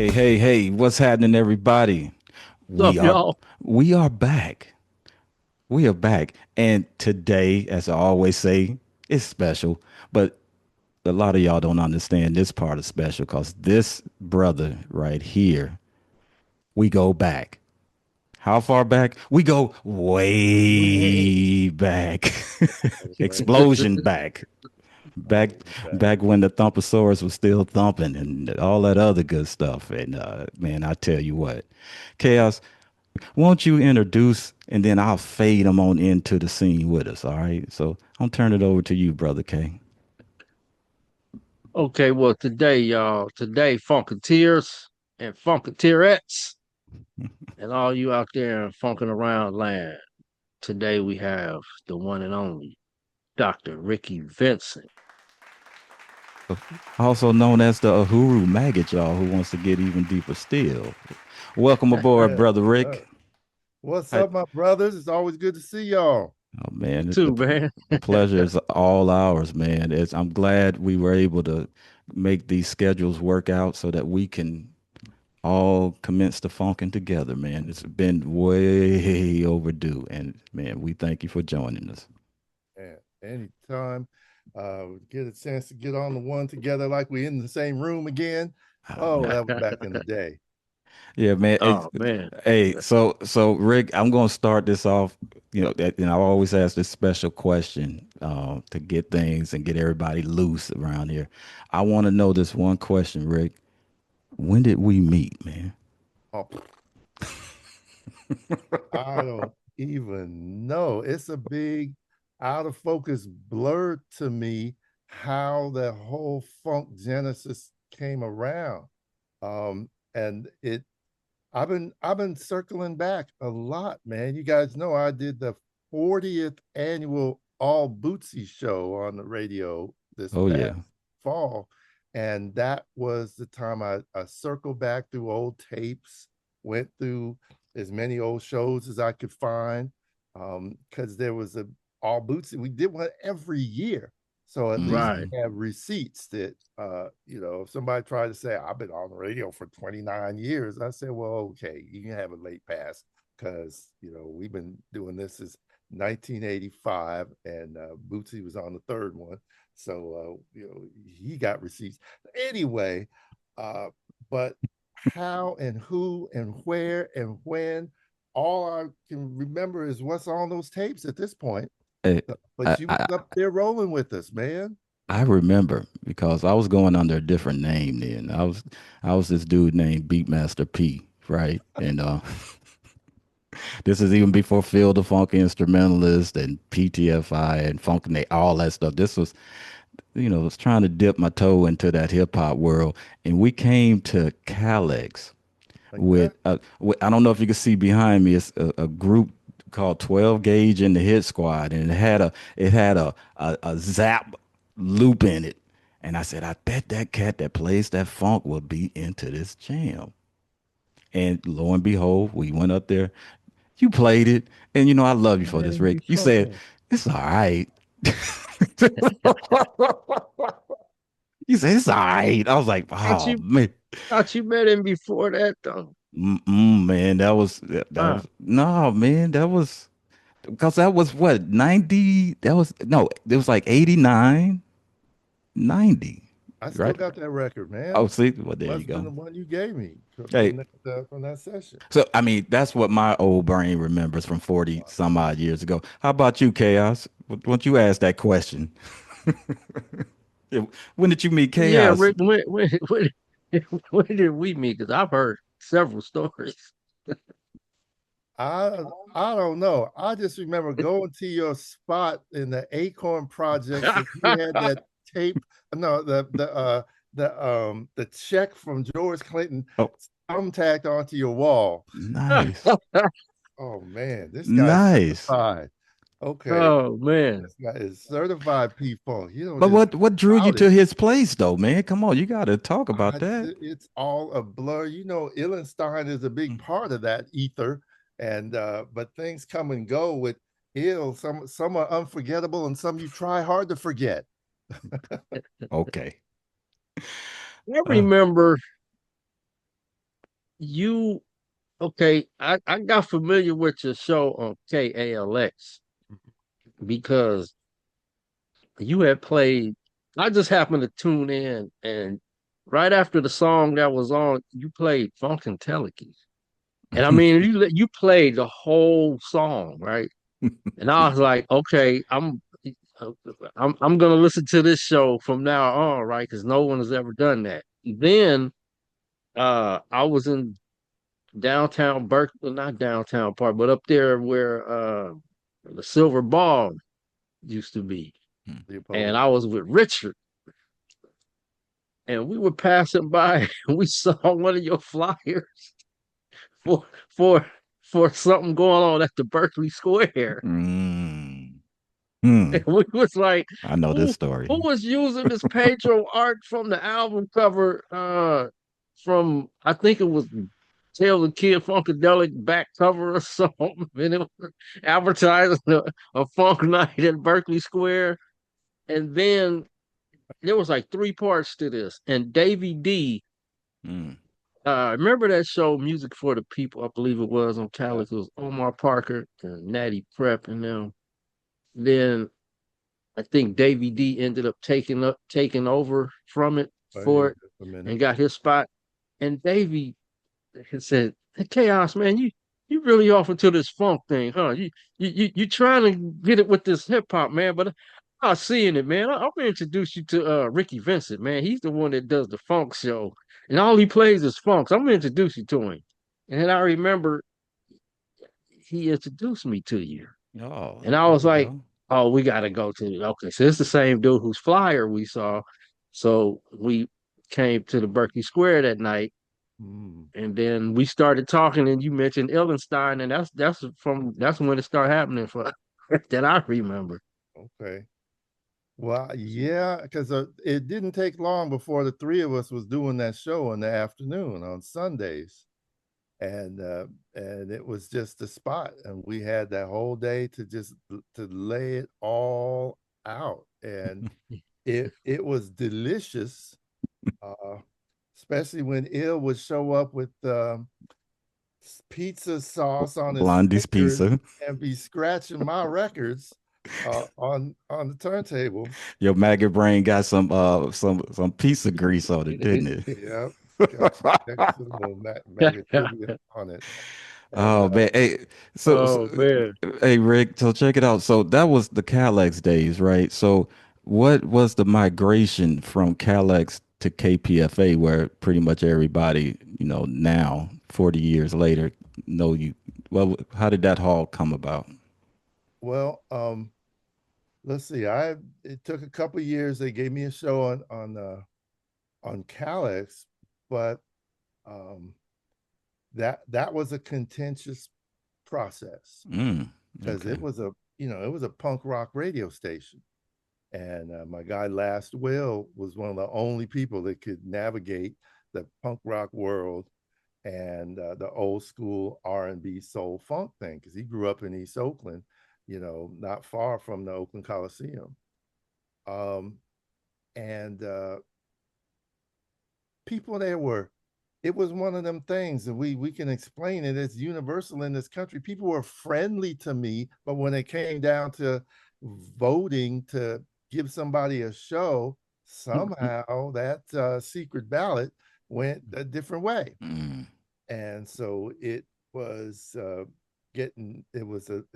Hey, what's happening, everybody? What's We up, are y'all? we are back. We are back. And today, as I always say, it's special. But a lot of y'all don't understand this part is special because this brother right here, we go back. How far back? We go way back. Right. Explosion back. All Back the way back. back when the Thumposaurus was still thumping and all that other good stuff. And man, I tell you what, Chaos, won't you introduce and then I'll fade them on into the scene with us, all right? So I'll turn it over to you, Brother K. Okay, well, today, y'all, today, Funketeers and Funketeerettes, and all you out there in funkin' around land. Today, we have the one and only Dr. Rickey Vincent. Also known as the Uhuru Maggot, y'all, who wants to get even deeper still. Welcome aboard, Yeah. Brother Uh, Rick. what's I, up, my brothers? It's always good to see y'all. oh You man, too, man. the pleasure is all ours, man. I'm glad we were able to make these schedules work out so that we can all commence the funkin' together, man. It's been way overdue, and man, we thank you for joining us. And anytime we get a chance to get on the one together like we in the same room again. Oh Oh, man, that was back in the day. yeah, man. Oh, man. Hey, so Rick, I'm gonna start this off. I always ask this special question to get things and get everybody loose around here. I want to know this one question, Rick. When did we meet, man? Oh, I don't even know. It's a big out of focus blur to me how the whole funk genesis came around. And it I've been circling back a lot, man. You guys know I did the 40th annual All Bootsy show on the radio this Oh past yeah. fall. And that was the time I circled back through old tapes, went through as many old shows as I could find. Because there was a All Bootsy. We did one every year. So at least Right. Hmm. we have receipts that if somebody tried to say I've been on the radio for 29 years, I said, well, okay, you can have a late pass because we've been doing this since 1985, and Bootsy was on the third one, so he got receipts anyway. Uh, but how and who and where and when, all I can remember is what's on those tapes at this point. Hey, I, But you was I up there rolling with us, man. I remember because I was going under a different name then. I was this dude named Beatmaster P, right? And this is even before Phil the Funk Instrumentalist and PTFI and Funk Nate, all that stuff. This was, I was trying to dip my toe into that hip hop world, and we came to KALX with, Exactly. I don't know if you can see behind me. It's a group called 12 Gauge in the Hit Squad, and it had a zap loop in it. And I said, I bet that cat that plays that funk will be into this jam. And lo and behold, we went up there. You played it, and I love you for this, Man, Rick. you You said funky. it's all right. You said it's all right. I was like, Thought oh you man. thought you met him before that, though. Man, that Wow. was no man, that was because that was what 90, that was no, it was like 89, 90, I still right? got that record, Oh, man. see, well, there you Must have been go. the one you gave me Hey, from that session. so I mean, that's what my old brain remembers from 40 some odd years ago. How about you, Chaos? Why don't you ask that question? Yeah, when did you meet Yeah, Chaos? Rick, when did we meet? Because I've heard several stories. I don't know. I just remember going to your spot in the Acorn Projects, and you had that tape. No, the check from George Clinton Oh, thumbtacked onto your wall. nice. Oh man, this guy's Nice. certified. Okay, Oh, man. this guy is certified P Funk. You don't But just what drew you shout it. to his place though, man? Come on, you got to talk about that. It's all a blur. Illenstein is a big part of that ether, and but things come and go with ill. Some are unforgettable, and some you try hard to forget. Okay. I Uh, remember you okay? I got familiar with your show on KALX because you had played. I just happened to tune in, and right after the song that was on, you played Funkadelic. And I mean, you played the whole song, right? And I was like, okay, uh, I'm gonna listen to this show from now on, right? Because no one has ever done that. Then I was in downtown Berkeley, not downtown Park, but up there where the Silver Ball used to be. And I was with Richard, and we were passing by, and we saw one of your flyers for for for something going on at the Berkeley Square. Mm. Hmm. And we was like, I know this who story. who was using this Pedro art from the album cover from I think it was Tell the Kid Funkadelic back cover or something. And it was advertising a funk night at Berkeley Square. And then there was like three parts to this. And Davy D, Mm. remember that show Music for the People, I believe it was on Yeah. KALX. It was Omar Parker and Natty Prep and them. Then I think Davy D ended up taking over from it Oh, yeah, for it just a minute. and got his spot. And Davy had said, "Hey, Chaos, man, you really off into this funk thing, huh? You trying to get it with this hip hop, man, but I'm not seeing it, man. I'm gonna introduce you to Rickey Vincent, man. He's the one that does the funk show, and all he plays is funks. I'm gonna introduce you to him." And then I remember he introduced me to you. Oh, And I there was you like, go. oh, we got to go to, okay, so it's the same dude whose flyer we saw. So we came to the Berkeley Square that night, Mm, and then we started talking, and you mentioned Illenstein, and that's when it started happening for that I remember. okay. Well, yeah, because it didn't take long before the three of us was doing that show in the afternoon on Sundays, and it was just a spot, and we had that whole day to just to lay it all out, and it was delicious, uh, especially when Il would show up with pizza sauce on his Blondie's fingers Pizza. and be scratching my records on the turntable. Your maggot brain got some pizza grease on it, didn't Yeah, got some it? extra little negativity on it. And Oh man, hey, so Oh man. hey Rick, so check it out. So that was the KALX days, right? So what was the migration from KALX to KPFA, where pretty much everybody, now 40 years later, know you? Well, how did that all come about? well, let's see. It took a couple years. They gave me a show on KALX, but um, that was a contentious process Mm, because okay. it was a punk rock radio station. And my guy Last Will was one of the only people that could navigate the punk rock world and the old school R&B soul funk thing because he grew up in East Oakland, not far from the Oakland Coliseum. Um, and people there were, it was one of them things, and we can explain it. It's universal in this country. People were friendly to me, but when it came down to voting to give somebody a show, somehow that secret ballot went a different way, Mm, and so it was it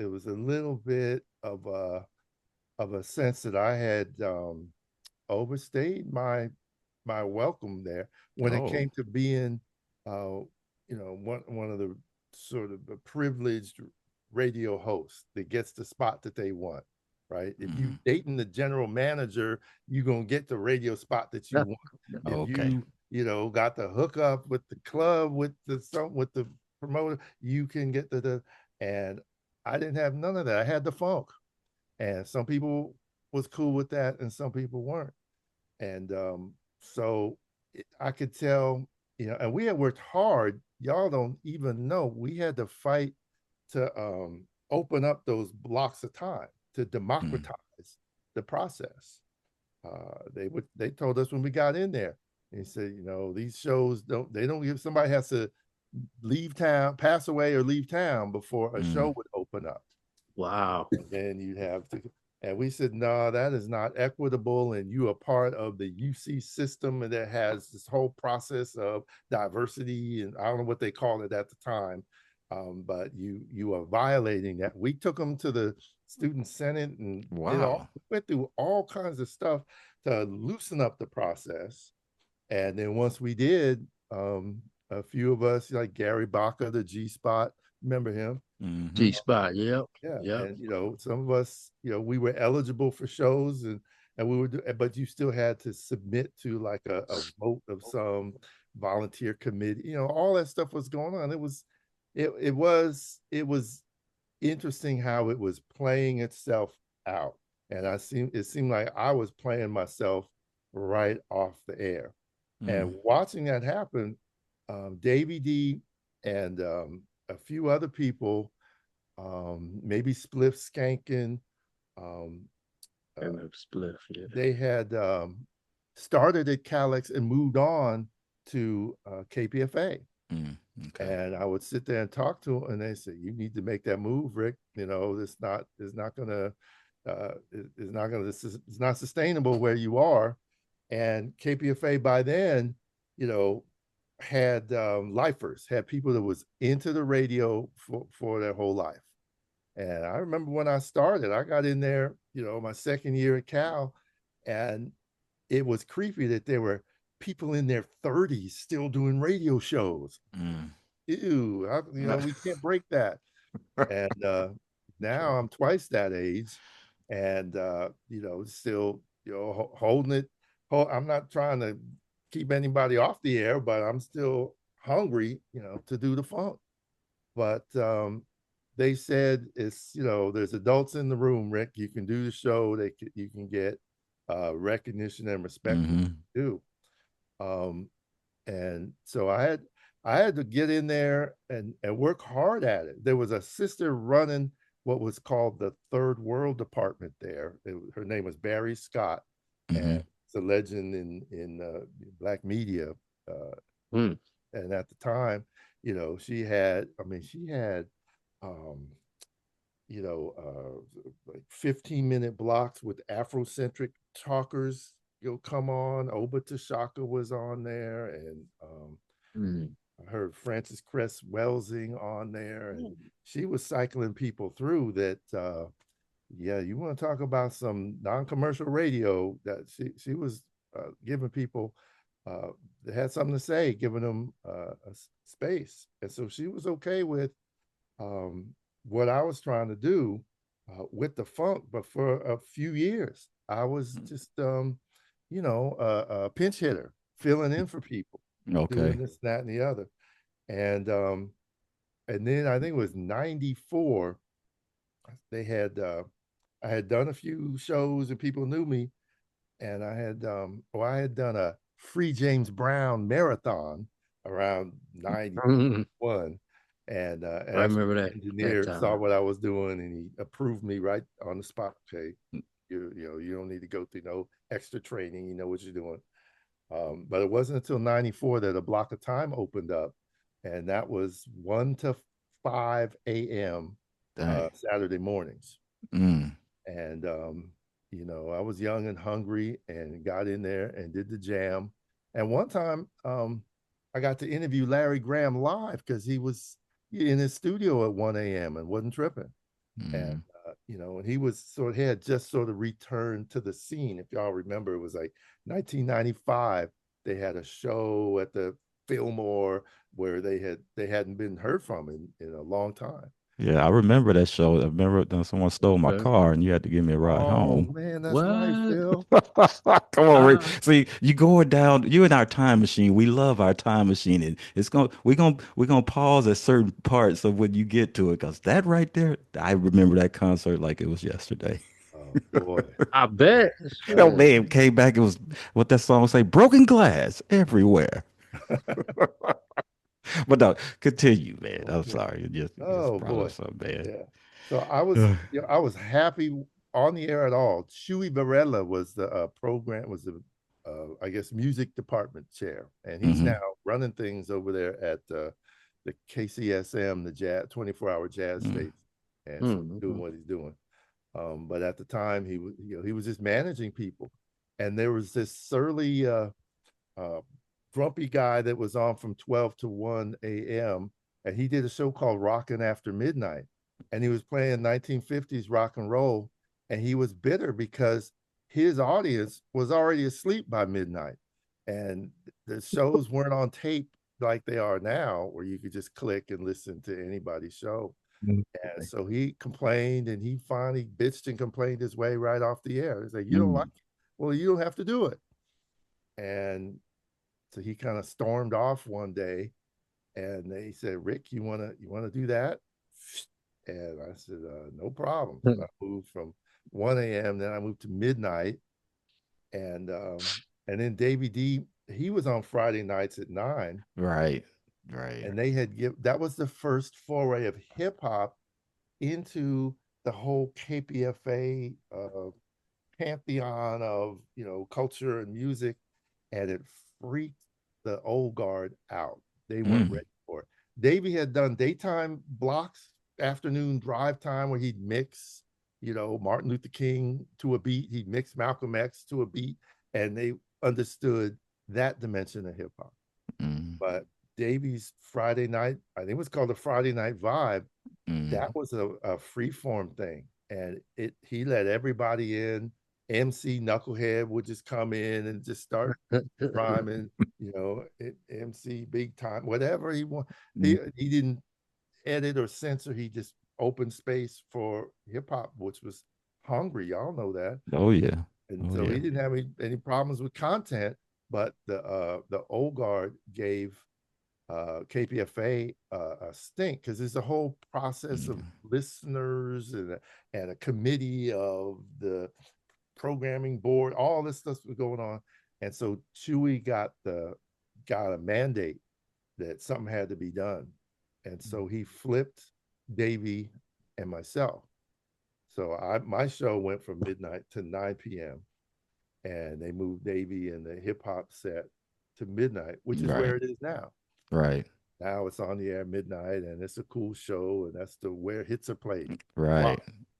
was a little bit of a sense that I had overstayed my welcome there when it oh. came to being one of the sort of a privileged radio hosts that gets the spot that they want, right? If you Mm, dating the general manager, you're gonna get the radio spot that you want. If okay. got the hookup with the club with the promoter, you can get the and I didn't have none of that. I had the funk, and some people was cool with that and some people weren't. And so I could tell, and we had worked hard. Y'all don't even know. We had to fight to open up those blocks of time to Mm, democratize the process. They told us when we got in there. They said, these shows don't give somebody has to leave town, pass away or leave town before a show would open up. Wow. And then you'd have to, and we said, no, that is not equitable. And you are part of the UC system and that has this whole process of diversity. And I don't know what they called it at the time. But you are violating that. We took them to the student senate and went through all kinds of stuff to loosen up the process. And then once we did, a few of us, like Gary Baca, the G Spot, remember him? G Spot, yep. Yeah, Yep. and some of us, we were eligible for shows, and we would, but you still had to submit to like a vote of some volunteer committee. All that stuff was going on. It was interesting how it was playing itself out, and it seemed like I was playing myself right off the air, and watching that happen, Davey D and a few other people, maybe Spliff Skankin, Spliff, yeah. they had started at KALX and moved on to KPFA. Okay. And I would sit there and talk to them, and they say, "You need to make that move, Rick. It's not sustainable where you are." And KPFA by then, had lifers, had people that was into the radio for their whole life. And I remember when I started, I got in there, my second year at Cal, and it was creepy that there were people in their 30s still doing radio shows. Ew, we can't break that. And now I'm twice that age, and still, holding it. I'm not trying to keep anybody off the air, but I'm still hungry, to do the funk. But they said there's adults in the room, Rick. You can do the show. You can get recognition and respect too. And so I had to get in there and work hard at it. There was a sister running what was called the Third World Department there. Her name was Barry Scott, and it's a legend in Black media. And at the time, she had like 15-minute blocks with Afrocentric talkers, come on. Oba Tashaka was on there, and I heard Frances Cress Welsing on there, and she was cycling people through that. You want to talk about some non-commercial radio, that she was giving people that had something to say, giving them a space. And so she was okay with what I was trying to do with the funk. But for a few years, I was just, a pinch hitter, filling in for people, doing this, that, and the other. And then I think it was 94. They had I had done a few shows and people knew me, and I had done a Free James Brown marathon around 91. And I remember that engineer saw what I was doing, and he approved me right on the spot. Okay, you don't need to go through no extra training. You know what you're doing. But it wasn't until 94 that a block of time opened up, and that was 1 to 5 a.m. Saturday mornings. And I was young and hungry, and got in there and did the jam. And one time, I got to interview Larry Graham live because he was in his studio at 1 a.m. and wasn't tripping. And and he had just sort of returned to the scene. If y'all remember, it was like 1995. They had a show at the Fillmore where they hadn't been heard from in a long time. Yeah, I remember that show. I remember someone stole my car and you had to give me a ride home. Oh man, that's right, Phil. Come on, Rick. See, you going down, you in our time machine. We love our time machine. And we're gonna pause at certain parts of when you get to it, because that right there, I remember that concert like it was yesterday. Oh boy. I bet. Man came back, it was what that song say, broken glass everywhere. But no, continue, man. I'm sorry. Just brought boy. us up, man. Yeah. So I was happy on the air at all. Shuey Varela was the I guess music department chair, and he's now running things over there at the KCSM, the jazz 24-hour jazz Mm. station, and so doing Mm-hmm. what he's doing. But at the time, he was just managing people, and there was this surly, uh, grumpy guy that was on from 12 to 1 a.m. and he did a show called Rockin' After Midnight, and he was playing 1950s rock and roll, and he was bitter because his audience was already asleep by midnight, and the shows weren't on tape like they are now, where you could just click and listen to anybody's show. And so he complained, and he finally bitched and complained his way right off the air. He's like, "You don't like Mm. it? Well, you don't have to do it." And so he kind of stormed off one day, and they said, "Rick, you wanna do that?" And I said, "No problem." So I moved from 1 a.m. Then I moved to midnight, and then Davy D, he was on Friday nights at 9, Right. Right. and they had give that was the first foray of hip hop into the whole KPFA pantheon of culture and music, and it freaked the old guard out. They weren't Mm. ready for it. Davey had done daytime blocks, afternoon drive time, where he'd mix, Martin Luther King to a beat, he'd mix Malcolm X to a beat, and they understood that dimension of hip hop. Mm. But Davey's Friday night, I think it was called the Friday Night Vibe, that Mm. was a free form thing, and it he let everybody in. MC Knucklehead would just come in and just start rhyming, MC Big Time, whatever he want. Mm. He didn't edit or censor. He just opened space for hip hop, which was hungry. Y'all know that. Oh yeah. And Oh so he yeah. didn't have any problems with content, but the old guard gave KPFA a stink, because there's a whole process of Mm. listeners and a committee of the programming board. All this stuff was going on, and so Chewy got a mandate that something had to be done, and so he flipped Davey and myself. So my show went from midnight to 9 p.m., and they moved Davey and the hip hop set to midnight, which is Right. where it is now. Right. Now it's on the air midnight, and it's a cool show, and that's the where hits are played. Right. Wow.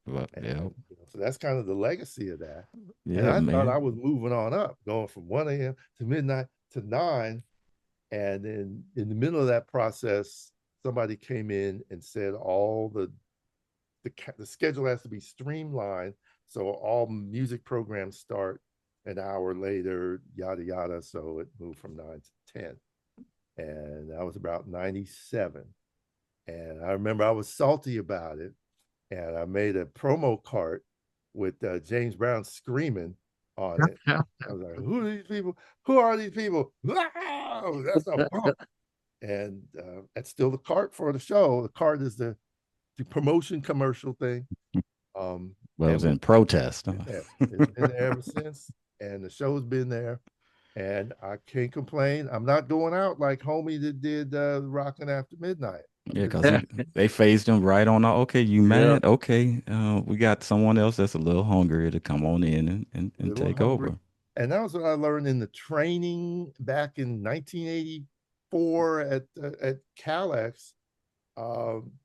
Well, And yeah. so that's kind of the legacy of that. And Yeah, I thought I man. was moving on up, going from 1 a.m. to midnight to 9. And then in the middle of that process, somebody came in and said all the schedule has to be streamlined. So all music programs start an hour later, yada yada. So it moved from 9 to 10. And that was about 97. And I remember I was salty about it. And I made a promo cart with James Brown screaming on it. I was like, "Who are these people? Who are these people? Wow, that's a punk!" And that's still the cart for the show. The cart is the promotion commercial thing. Well, it And was we've in protest. been there. It's been there ever since, and the show's been there. And I can't complain. I'm not going out like homie that did Rockin' After Midnight. I'm Yeah, just because they phased him right on. Okay, you Yeah. mad? Okay, we got someone else that's a little hungrier to come on in a and little take hungry. over. And that was what I learned in the training back in 1984 at KALX.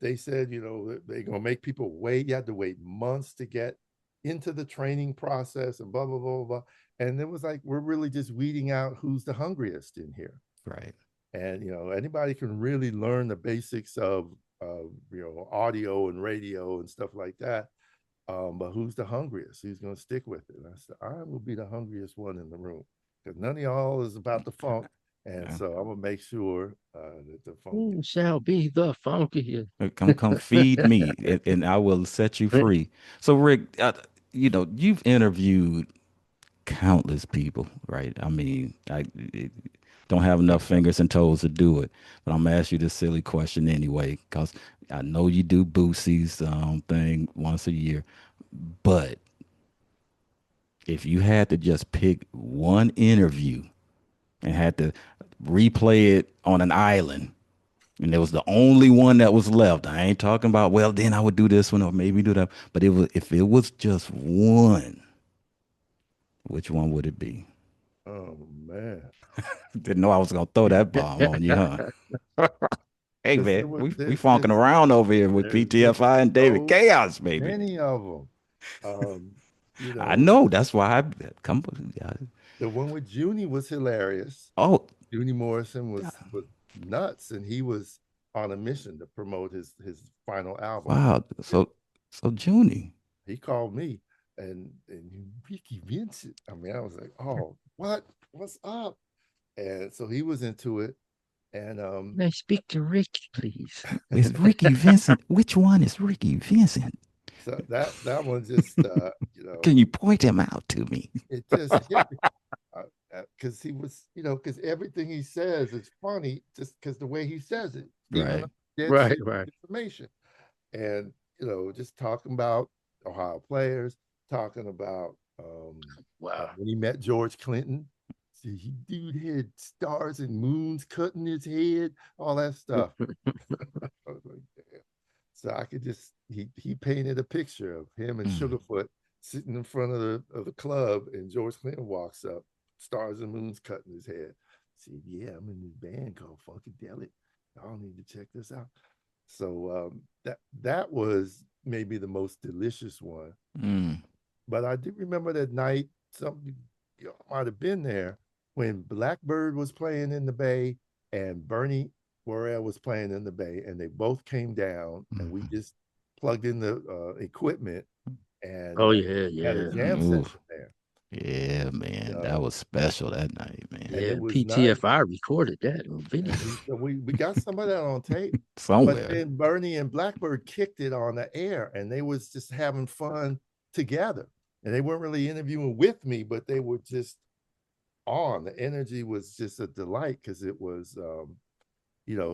They said, they're going to make people wait. You had to wait months to get into the training process and blah, blah, blah, blah. And it was like, we're really just weeding out who's the hungriest in here. Right. And, anybody can really learn the basics of, audio and radio and stuff like that. But who's the hungriest? Who's going to stick with it? And I said, I will be the hungriest one in the room, because none of y'all is about the funk. And Yeah. so I'm going to make sure that the funk Who shall be the funkiest? Come feed me, and I will set you free. So, Rick, you've interviewed countless people, right? I mean, I don't have enough fingers and toes to do it, but I'm gonna ask you this silly question anyway, because I know you do Boosie's thing once a year. But if you had to just pick one interview and had to replay it on an island, and it was the only one that was left, I ain't talking about, well, then I would do this one or maybe do that. But if it was just one, which one would it be? oh man. Didn't know I was gonna throw that bomb on you, huh? Hey Because man, we funking there's around over here with there's been PTFI and David so Chaos, baby. many of them. You I know, know. That's why I come. the one with Junie was hilarious. Oh, Junie Morrison was nuts, and he was on a mission to promote his final album. wow. So Junie. He called me and Rickey Vincent. I mean, I was like, oh, what's up? And so he was into it, and May I speak to Rick, please? Is Rickey Vincent? Which one is Rickey Vincent? so that one just Can you point him out to me? it just hit me because he was because everything he says is funny just because the way he says it, even Right. dead Right, serious right. information, and just talking about Ohio players, talking about Wow. when he met George Clinton. See, dude had stars and moons cutting his head, all that stuff. I was like, damn. So I could just he painted a picture of him and Mm. Sugarfoot sitting in front of the club, and George Clinton walks up, stars and moons cutting his head. See, yeah, I'm in this band called Funkadelic. Y'all need to check this out. So that was maybe the most delicious one. Mm. But I do remember that night, something might have been there when Blackbird was playing in the Bay and Bernie Worrell was playing in the Bay, and they both came down, and we Mm. just plugged in the equipment and Oh yeah, had a yeah, jam Ooh. session there. Yeah, You man. That know, was special that night, man. and yeah. it was nice. PTFI recorded that on video. And we got some of that on tape. But Somewhere. then Bernie and Blackbird kicked it on the air, and they was just having fun together. And they weren't really interviewing with me, but they were just on. The energy was just a delight because it was,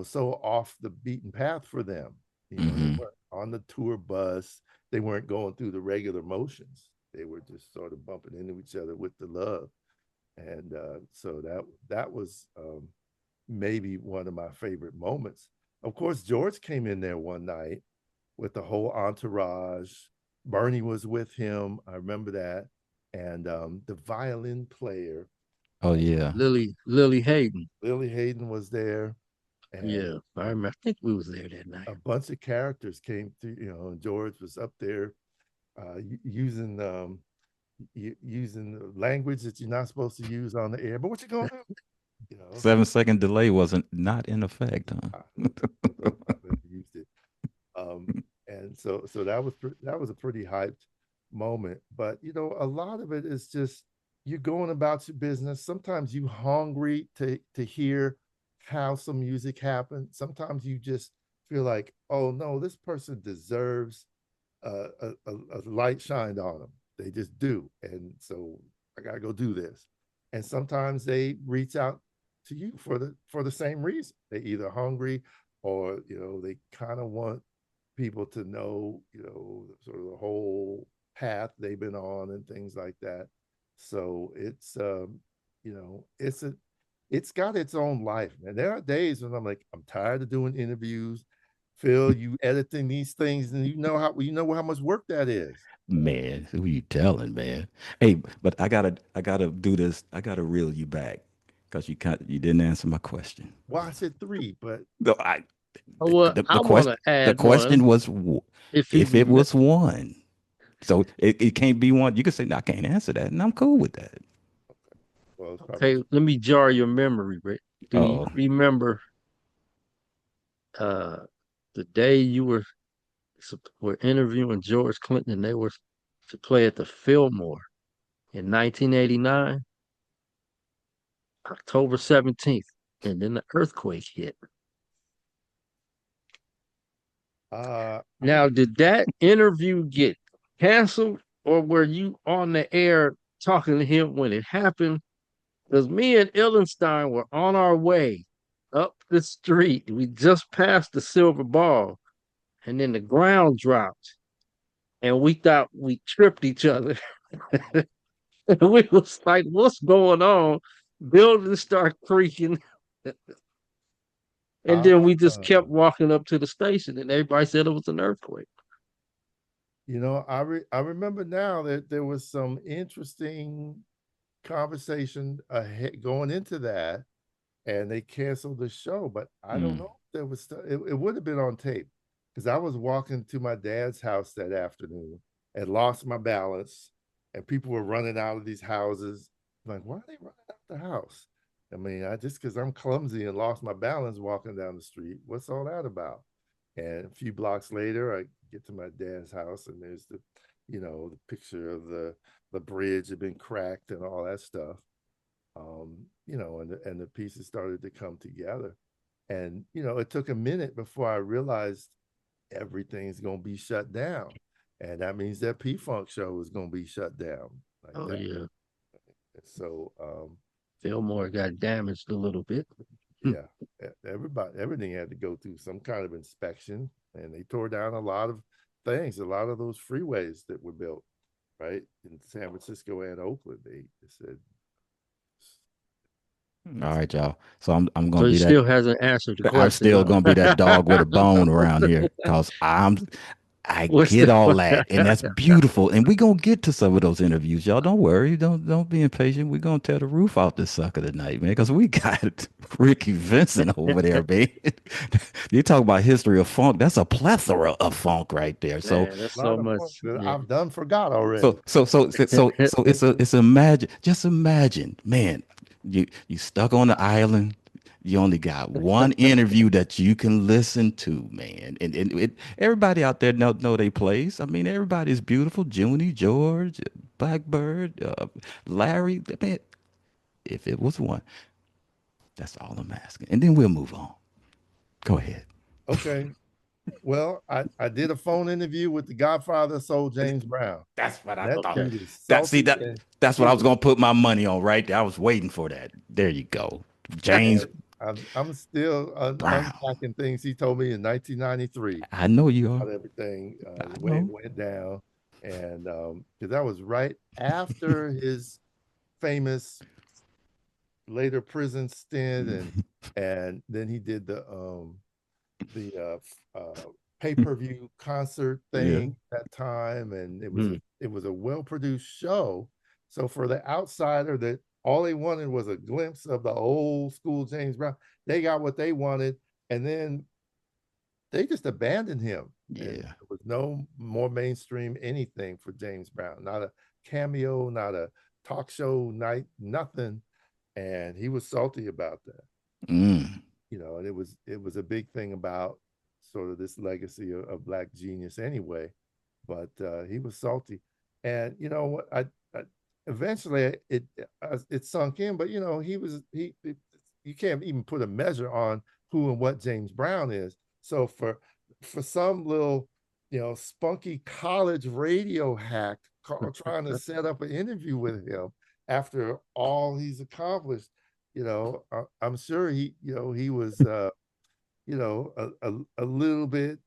so off the beaten path for them. They Hmm. weren't on the tour bus. They weren't going through the regular motions. They were just sort of bumping into each other with the love. And so that was maybe one of my favorite moments. Of course, George came in there one night with the whole entourage. Bernie was with him. I remember that. And the violin player, Oh uh, yeah. Lily Hayden. Lily Hayden, was there. And Yeah, I remember. I think we was there that night. a bunch of characters came through, and George was up there using using language that you're not supposed to use on the air. But what you gonna do? 7 second delay wasn't not in effect, I, huh? I never used it. And so that was a pretty hyped moment. But a lot of it is just you're going about your business. Sometimes you hungry to hear how some music happened. Sometimes you just feel like, oh no, this person deserves a light shined on them. They just do, and so I gotta go do this. And sometimes they reach out to you for the same reason. They either hungry or they kind of want people to know sort of the whole path they've been on and things like that. So it's got its own life, man. There are days when I'm like, I'm tired of doing interviews. Phil, you editing these things, and you know how much work that is. Man, who you telling, man? Hey, but I gotta do this. I gotta reel you back because you didn't answer my question. Well, I said three, but No, I Oh, well, the I want question to the add one question was if he if it remember. was one. So it can't be one. You can say, no, I can't answer that, and I'm cool with that. well, it's probably Okay, let me jar your memory, Rick. Do you Oh, remember uh the day you were interviewing George Clinton and they were to play at the Fillmore in 1989, October 17th, and then the earthquake hit. I Now, did that interview get canceled or were you on the air talking to him when it happened? Because me and Illenstein were on our way up the street. We just passed the Silver Ball, and then the ground dropped, and we thought we tripped each other. We was like, "What's going on?" Buildings start creaking, and then we just uh, kept walking up to the station, and everybody said it was an earthquake. I remember now that there was some interesting conversation ahead going into that, and they canceled the show. But I don't mm, know. there was it would have been on tape because I was walking to my dad's house that afternoon and lost my balance, and people were running out of these houses. I'm like, why are they running out the house? I mean, I just because I'm clumsy and lost my balance walking down the street. What's all that about? And a few blocks later, I get to my dad's house, and there's the picture of the bridge had been cracked and all that stuff. And the pieces started to come together. And it took a minute before I realized everything's gonna be shut down. And that means that P Funk show is gonna be shut down like Oh that. yeah. So Fillmore got damaged a little bit. yeah, everything had to go through some kind of inspection, and they tore down a lot of things, a lot of those freeways that were built, right? In San Francisco and Oakland. They said All right, y'all. So I'm So gonna he be that. still hasn't answered the I'm question, still gonna be that dog with a bone around here because I What's get the all that, and that's beautiful. And we gonna get to some of those interviews, y'all. Don't worry, don't be impatient. We gonna tear the roof off this sucker tonight, man, because we got Rickey Vincent over there, man. You talk about history of funk. That's a plethora of funk right there. So man? That's a lot so of fun much. that Yeah. I've done forgot so already. so so so so it's imagine, just imagine, man. You stuck on the island. You only got one interview that you can listen to, man. And everybody out there know their place. I mean, everybody's beautiful. Junie, George, Blackbird, Larry. Man, if it was one, that's all I'm asking. And then we'll move on. Go ahead. Okay. Well, I did a phone interview with the Godfather of Soul, James Brown. That's what I That thought. Okay. dude is That see salty, that and that's what I he was gonna put my money on right there. I was waiting for that. There you go. and James I'm still Brown. unpacking things he told me in 1993 I know you are. about everything, I the way it know. went down, and because that was right after his famous later prison stint, and then he did the pay-per-view concert Yeah. thing that time, and it was a Mm. it was a well-produced show. So for the outsider that all they wanted was a glimpse of the old school James Brown, they got what they wanted, and then they just abandoned him. And Yeah. there was no more mainstream anything for James Brown, not a cameo, not a talk show night, nothing. And he was salty about that. Mm. And it was a big thing about sort of this legacy of Black genius anyway. But he was salty, and what I eventually it sunk in. But you can't even put a measure on who and what James Brown is. So for some little spunky college radio hack trying to set up an interview with him after all he's accomplished, I'm sure he was a little bit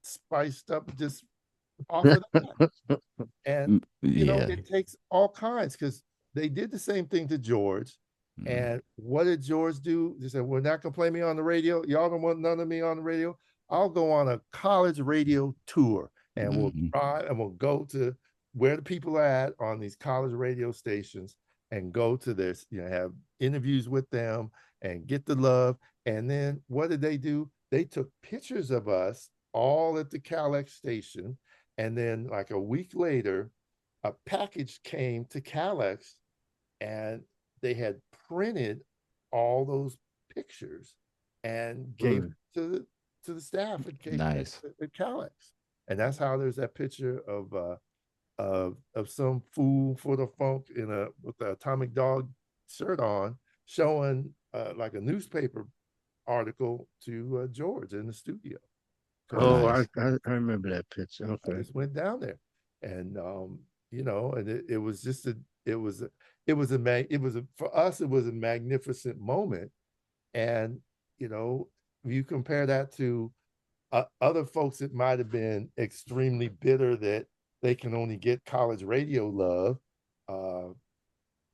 spiced up just off of that. And Yeah. it takes all kinds because they did the same thing to George. Mm. And what did George do? They said, "We're not gonna play me on the radio. Y'all don't want none of me on the radio. I'll go on a college radio tour, and we'll Mhm. try and we'll go to where the people are at on these college radio stations and go to this, have interviews with them and get the love." And then what did they do? They took pictures of us all at the KALX station, and then like a week later, a package came to KALX, and they had printed all those pictures and gave it Mm. to the staff Nice. at KALX. And that's how there's that picture of some fool for the funk with the Atomic Dog shirt on, showing like a newspaper article to George in the studio. Because Oh, Nice. I remember that picture. I Okay. just went down there, and and it was just it was a for us it was a magnificent moment. And if you compare that to other folks that might have been extremely bitter that they can only get college radio love, uh,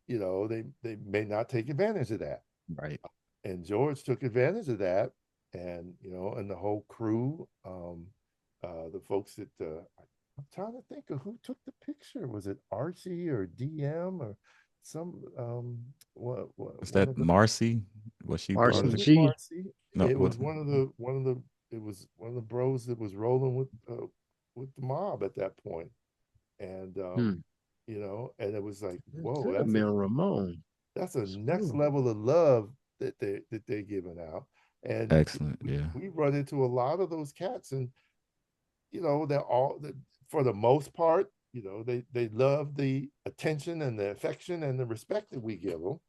they may not take advantage of that. Right. And George took advantage of that, and and the whole crew, the folks that I'm trying to think of who took the picture. Was it Archie or DM or some Is one that of the Marcy? Was she Arts part of and the? G. Marcy. No, It what? was one of the bros that was rolling with the mob at that point. And Hmm. and it was like, It whoa, could have been Ramon. that's a next Screw. level of love that they're giving out. And Excellent. Yeah. we run into a lot of those cats, and they're all for the most part, they love the attention and the affection and the respect that we give them.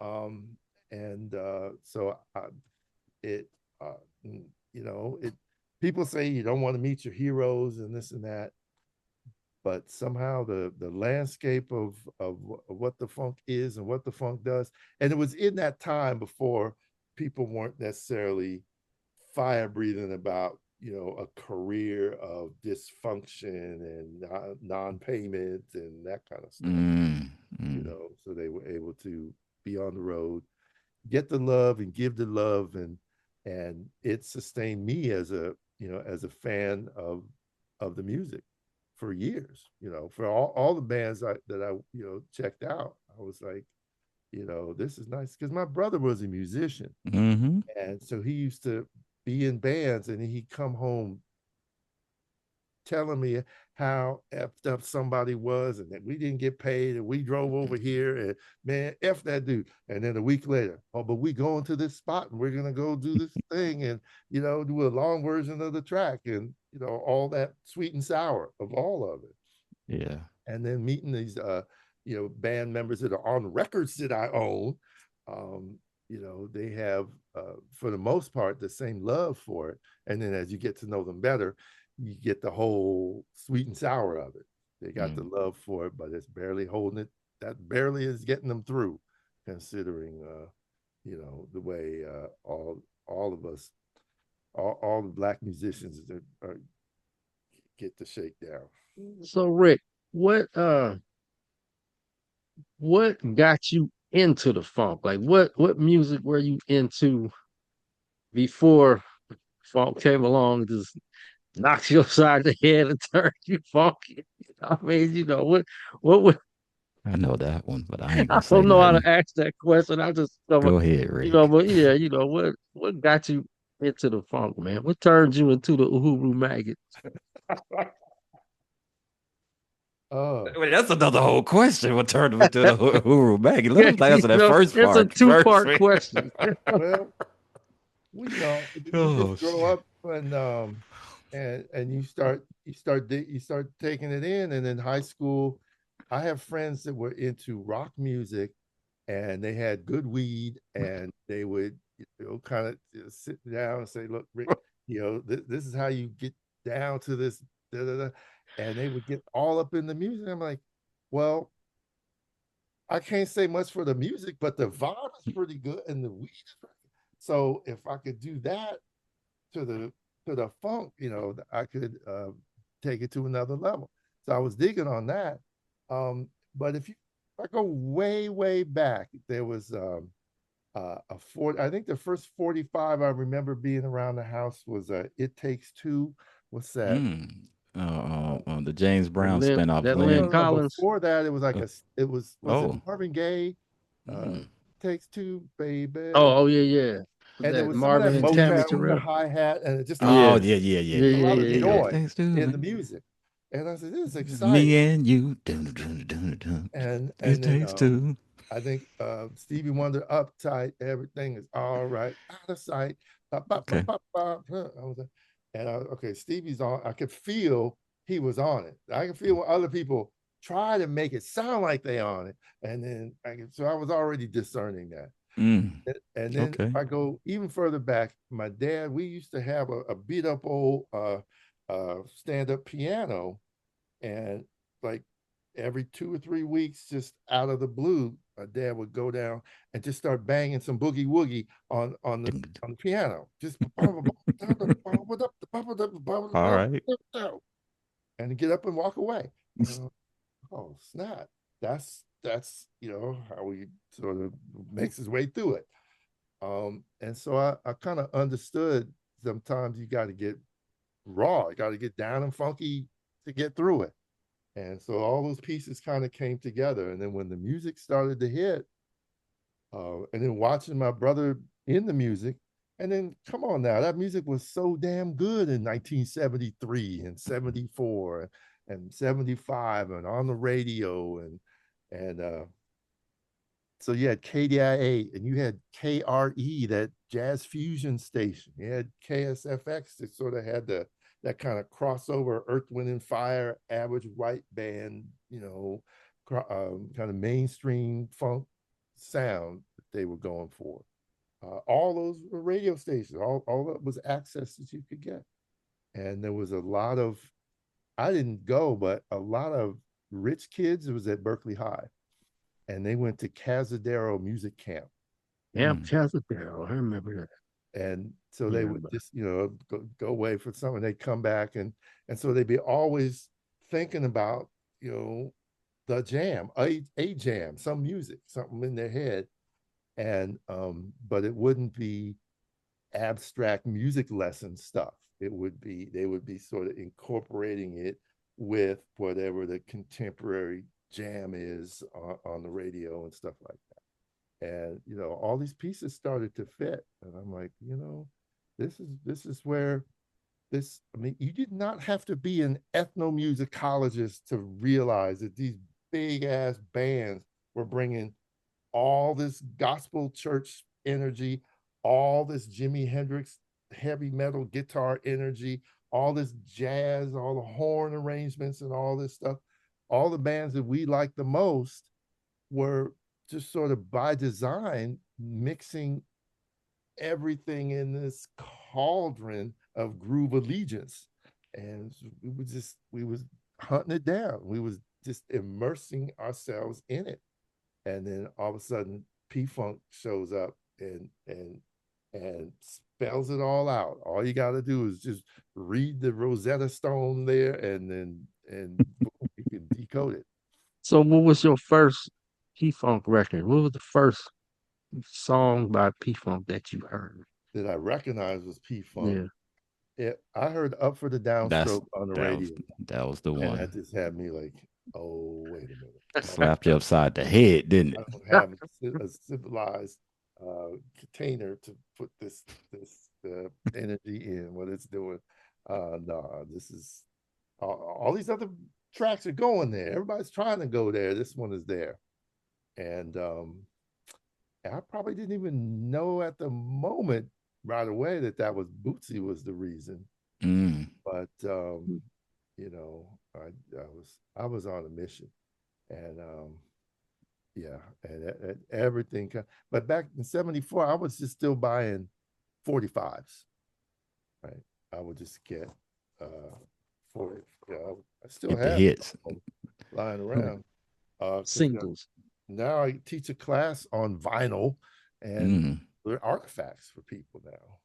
Um, and so it, uh, it. People say you don't want to meet your heroes and this and that, but somehow the landscape of what the funk is and what the funk does, and it was in that time before people weren't necessarily fire breathing about a career of dysfunction and non-payment and that kind of stuff. Mm, mm. So they were able to be on the road, get the love and give the love, and it sustained me as a fan of the music for years. For all the bands that I checked out, I was like, this is nice because my brother was a musician, Mm-hmm. and so he used to be in bands, and he'd come home telling me how effed up somebody was and that we didn't get paid and we drove over here and man, F that dude. And then a week later, oh, but we going to this spot and we're gonna go do this thing and do a long version of the track and all that sweet and sour of all of it. Yeah. And then meeting these band members that are on records that I own. They have for the most part the same love for it. And then as you get to know them better, you get the whole sweet and sour of it. They got the love for it, but it's barely holding it. That barely is getting them through, considering the way all of us, all the black musicians get the shakedown. So Rick, what got you into the funk? Like what music were you into before funk came along and just knocked you upside the head and turned you funky? I mean, what would I know that one, but I ain't I gonna say don't know how to nothing. ask that question. I just Go ahead, Rick. but yeah, what got you into the funk, man? What turned you into the Uhuru maggot? Oh, Wait, that's another whole question. What turned him into the Huru Maggie? Let Yeah, him answer that first it's a part first. two-part question. well, you Oh just grow shit. up and you start taking it in, and in high school I have friends that were into rock music, and they had good weed, and they would kind of sit down and say, look, Rick, this is how you get down to this da, da, da. And they would get all up in the music. I'm like, well, I can't say much for the music, but the vibe is pretty good and the weed is pretty good. So if I could do that to the funk, I could take it to another level. So I was digging on that. But if I go way, way back, there was a 40, I think the first 45 I remember being around the house was It Takes Two. What's that? Mm. Uh, The James Brown spinoff, That no, Lynn no, Lynn. no. Collins. Before that, it was like Uh, was it oh. Marvin Gaye? Uh, Mm. Takes Two, baby. Oh, yeah. Was And there that was some of Marvin that and Tammy Motown with the Terrell? hi-hat and just Oh Yeah, yeah, yeah, yeah, yeah, a yeah, yeah, lot yeah, of yeah, yeah. yeah. joy Thanks to in the me. music. And I said, this is Me exciting. and you. Dun, dun, dun, dun. And It then takes two. I think Stevie Wonder, Uptight, everything is all right, out of sight. Ba, ba, ba, Okay. ba, ba. Okay, Stevie's on. I could feel he was on it. I could feel when other people try to make it sound like they on it. And then so I was already discerning that. Mm. And then if Okay. I go even further back, my dad, we used to have a beat up old stand up piano, and like every 2 or 3 weeks, just out of the blue, my dad would go down and just start banging some boogie woogie on the piano, just All right. and get up and walk away. Oh snap! That's how he sort of makes his way through it. And so I kind of understood sometimes you got to get raw, you got to get down and funky to get through it. And so all those pieces kind of came together. And then when the music started to hit, And then watching my brother in the music. And then, come on now, that music was so damn good in 1973 and 74 and 75 and on the radio. And so you had KDIA and you had KRE, that jazz fusion station. You had KSFX that sort of had that kind of crossover Earth, Wind, and Fire, average white band, kind of mainstream funk sound that they were going for. All those were radio stations. All that was access that you could get. And there was a lot of, I didn't go, but a lot of rich kids. It was at Berkeley High, and they went to Cazadero Music Camp. Yeah, Chesapeake. I remember that. And so they would Remember. just, go away for summer. They'd come back, and so they'd be always thinking about, the jam, a jam, some music, something in their head. And but it wouldn't be abstract music lesson stuff. They would be sort of incorporating it with whatever the contemporary jam is on the radio and stuff like that. And all these pieces started to fit, and I'm like, this is where this. I mean, you did not have to be an ethnomusicologist to realize that these big ass bands were bringing all this gospel church energy, all this Jimi Hendrix heavy metal guitar energy, all this jazz, all the horn arrangements, and all this stuff. All the bands that we like the most were just sort of by design mixing everything in this cauldron of groove allegiance. And we was hunting it down. We was just immersing ourselves in it. And then all of a sudden P-Funk shows up and spells it all out. All you got to do is just read the Rosetta Stone there, and boom, you can decode it. So, what was your first P Funk record? What was the first song by P Funk that you heard? That I recognized was P-Funk. Yeah. I heard "Up for the That's Downstroke" on the that was radio, that was the and that one. just had me like, oh, wait a minute. Slapped you upside the head, didn't I it? don't have a civilized container to put this energy in what it's doing. No, this is all these other tracks are going there. Everybody's trying to go there. This one is there, and I probably didn't even know at the moment right away that was Bootsy was the reason. Mm. But I was on a mission, and yeah, and everything. But back in '74, I was just still buying 45s, right? I would just get 40. I still Get the have hits. lying around. Because Singles. now I teach a class on vinyl, and Mm. they're artifacts for people now.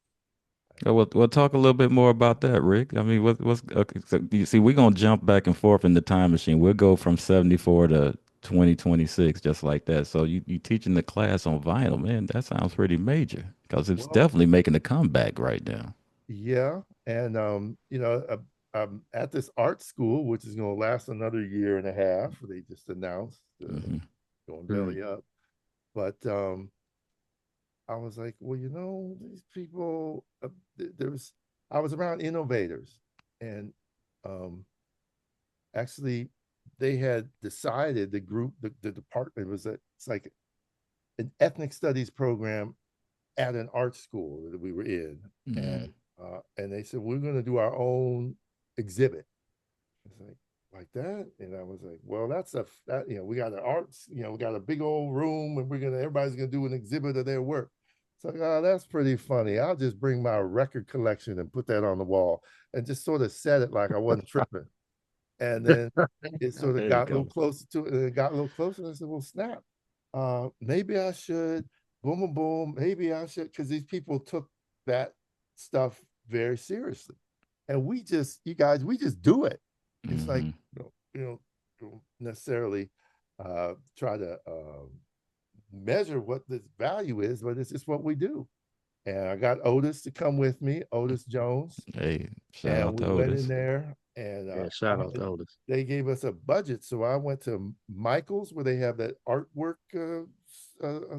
We'll talk a little bit more about that, Rick. I mean, what's okay, so you see, we're gonna jump back and forth in the time machine. We'll go from 74 to 2026, just like that. So you teaching the class on vinyl, man, that sounds pretty major because it's Well, definitely making a comeback right now. yeah, and I'm at this art school, which is going to last another year and a half. They just announced Hmm. going Mm. belly up, but I was like, well, these people. There's I was around innovators, and um, actually, they had decided the department was it's like an ethnic studies program at an art school that we were in, Hmm. and they said we're going to do our own exhibit. It's like that, and I was like, well, we got an arts, we got a big old room, and everybody's gonna do an exhibit of their work. It's like, oh, that's pretty funny. I'll just bring my record collection and put that on the wall, and just sort of set it like I wasn't tripping. And then it sort of There you got a little go. closer to it, and it got a little closer. And I said, well, snap. Maybe I should, boom, boom, boom. Maybe I should, because these people took that stuff very seriously. And you guys, we just do it. It's like, Hmm. don't necessarily try to measure what this value is, but it's just what we do. And I got Otis to come with me, Otis Jones, Hey, shout and out we to went in Otis. there, and Yeah, shout out to Otis. they gave us a budget. So I went to Michael's, where they have that artwork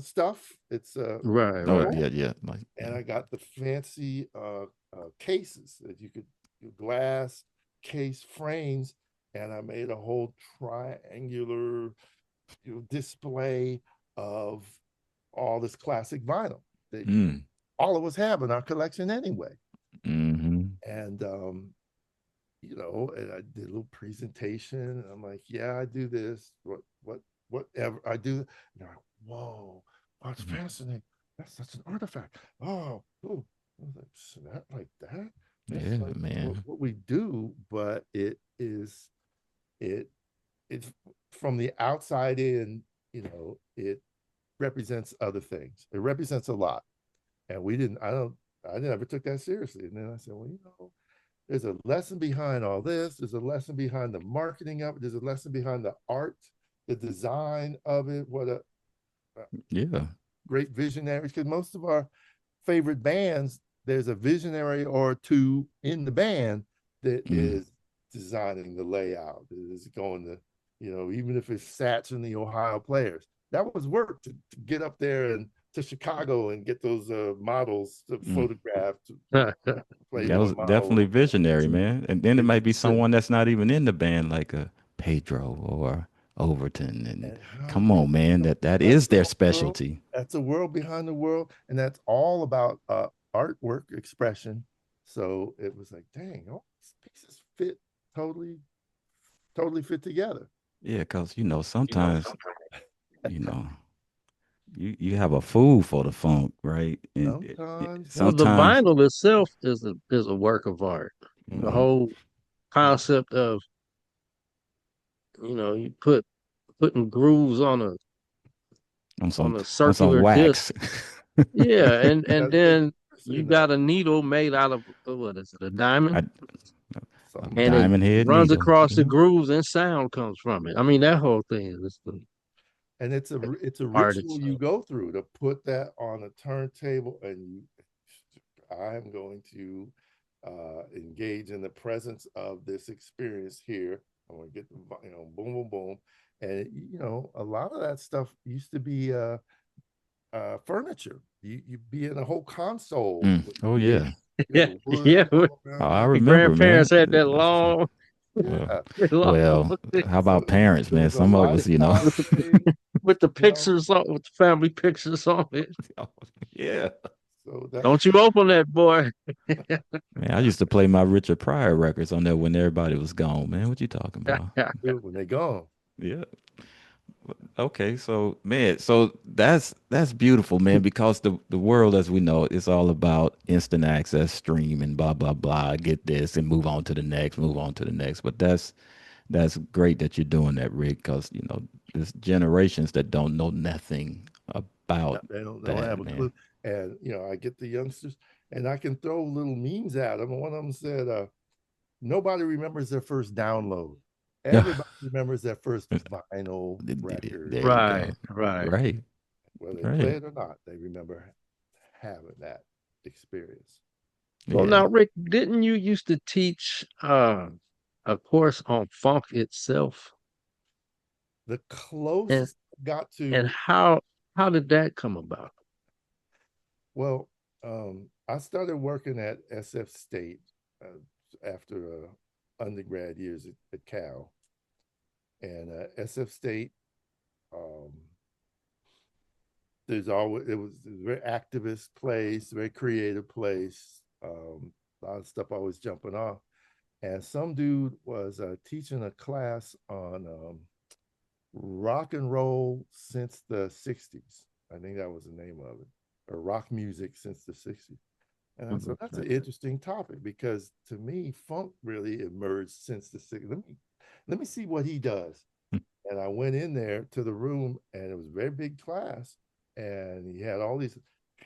stuff. It's Right, Oh right. metal, yeah, yeah. Like and I got the fancy cases that you could glass case frames, and I made a whole triangular display of all this classic vinyl that mm, all of us have in our collection anyway. mm-hmm. And and I did a little presentation. And I'm like, yeah, I do this. Whatever I do. And they're like, whoa, that's fascinating. That's such an artifact. Oh, I was like, snap like that. That's Yeah, like man. what we do, but it it's from the outside in, it represents other things. It represents a lot. And I never took that seriously. And then I said, well, there's a lesson behind all this. There's a lesson behind the marketing of it. There's a lesson behind the art, the design of it. What a Yeah. great visionaries. Because most of our favorite bands, there's a visionary or two in the band that Mm. is designing the layout, that is going to, even if it's Sats and the Ohio Players. That was work to get up there and to Chicago and get those models to Mm. photograph, to play That was one definitely model. visionary, man. And then it might be And someone that's not even in the band, like a Pedro or Overton. And how come you on, man, that that's is their a world, specialty. that's a world behind the world, and that's all about artwork expression. So it was like, dang, all these pieces fit totally, totally fit together. Yeah, because sometimes you know you have a fool for the funk, right? And Sometimes, Well, the sometimes vinyl itself is a work of art. The mhm, whole concept of you putting grooves on some on a on some circular disc. wax. Yeah, you and got to take then seriously you in that. got a needle made out of what is it, a diamond, I, a and it Sometimes, diamond head runs needle. across the Yeah. grooves and sound comes from it. I mean, that whole thing is the and it's a art ritual you itself. go through to put that on a turntable, and I am going to engage in the presence of this experience here. I want to get the boom, boom, boom, and a lot of that stuff used to be furniture. You'd be in a whole console Mm. with Oh big, yeah. Yeah, wood yeah. all Oh, around I it. Your remember, grandparents man. had that long, Well, Yeah. long well, how So about parents, there man? was a Some of life us, with the policy, with the you know. pictures on, with the family pictures on it. yeah. So that Don't you open that, boy. Man, I used to play my Richard Pryor records on there when everybody was gone, man. What you talking about? do it when they gone. Yeah. Okay, so man, so that's beautiful, man, because the world as we know is all about instant access, stream, and blah blah blah. Get this and move on to the next, move on to the next. But that's great that you're doing that, Rick, because there's generations that don't know nothing about They don't have that, a man. clue. And I get the youngsters, and I can throw little memes at them. And one of them said, "Nobody remembers their first download. Yeah, Everybody remembers their first vinyl record, there you go. Right, right. Right, whether they play right. it or not. They remember having that experience." Well, Yeah. now, Rick, didn't you used to teach a course on funk itself? The And closest I got and to, how did that come about? well, I started working at SF State after undergrad years at Cal, and SF State. Um, it was a very activist place, very creative place. A lot of stuff always jumping off. And some dude was teaching a class on rock and roll since the 60s. I think that was the name of it, or rock music since the 60s. And I Mhm. said, that's an interesting topic, because to me, funk really emerged since the 60s. Let me see what he does. And I went in there to the room, and it was a very big class. And he had all these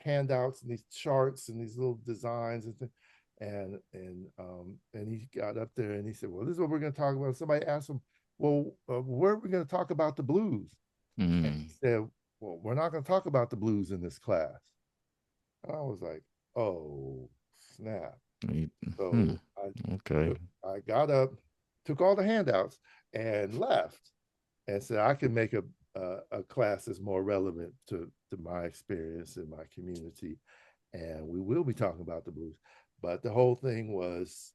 handouts and these charts and these little designs and things. And he got up there and he said, well, this is what we're going to talk about. Somebody asked him, well, where are we going to talk about the blues? And he Mm. said, well, we're not going to talk about the blues in this class. And I was like, oh, snap. Hmm. So Okay. I got up, took all the handouts, and left, and said I could make a class that's more relevant to my experience in my community, and we will be talking about the blues. But the whole thing was,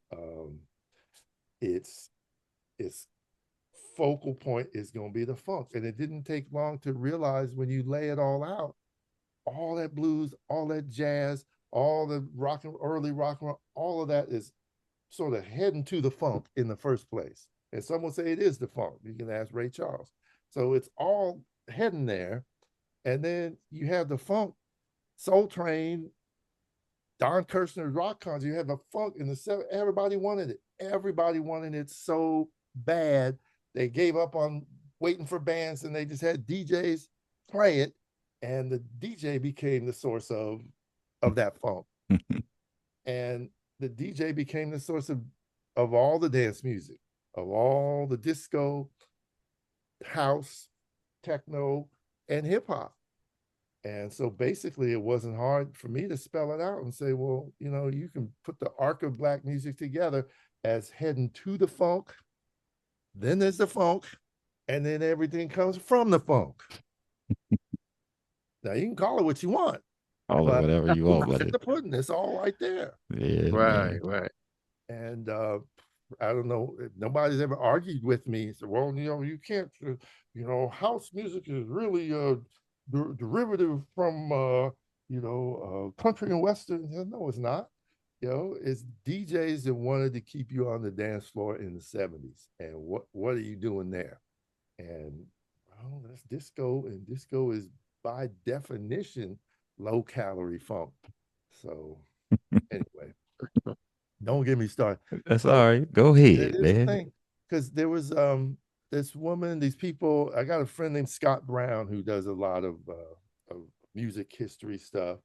its its focal point is going to be the funk, and it didn't take long to realize when you lay it all out, all that blues, all that jazz, all the rock and early rock and roll, all of that is sort of heading to the funk in the first place. And some will say it is the funk. You can ask Ray Charles. So it's all heading there. And then you have the funk, Soul Train, Don Kirshner's rock concert. You have the funk in the seven. Everybody wanted it. Everybody wanted it so bad. They gave up on waiting for bands and they just had DJs play it. And the DJ became the source of that funk. And the DJ became the source of all the dance music, of all the disco, house, techno, and hip hop. And so basically, it wasn't hard for me to spell it out and say, well, you can put the arc of Black music together as heading to the funk, then there's the funk, and then everything comes from the funk. Now, you can call it what you want, Call it but whatever you want, but the pudding, it's all right there. yeah, Right, man. right. And I don't know, nobody's ever argued with me. So, well, you can't, house music is really derivative from, country and western. No, it's not. It's DJs that wanted to keep you on the dance floor in the 70s. And what are you doing there? And well, that's disco, and disco is by definition low calorie funk. So anyway, don't get me started. That's So all right. Go it ahead, is the man. thing, because there was this woman, these people. I got a friend named Scott Brown who does a lot of music history stuff,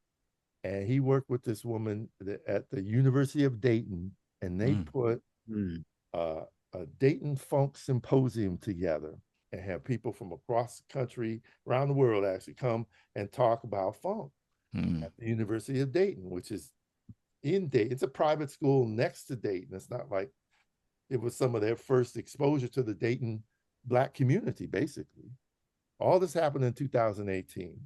and he worked with this woman at the University of Dayton, and they Mm, put Mm. uh, a Dayton Funk Symposium together and have people from across the country, around the world, actually come and talk about funk mm, at the University of Dayton, which is in Dayton. It's a private school next to Dayton. It's not like it was some of their first exposure to the Dayton Black community, basically. All this happened in 2018.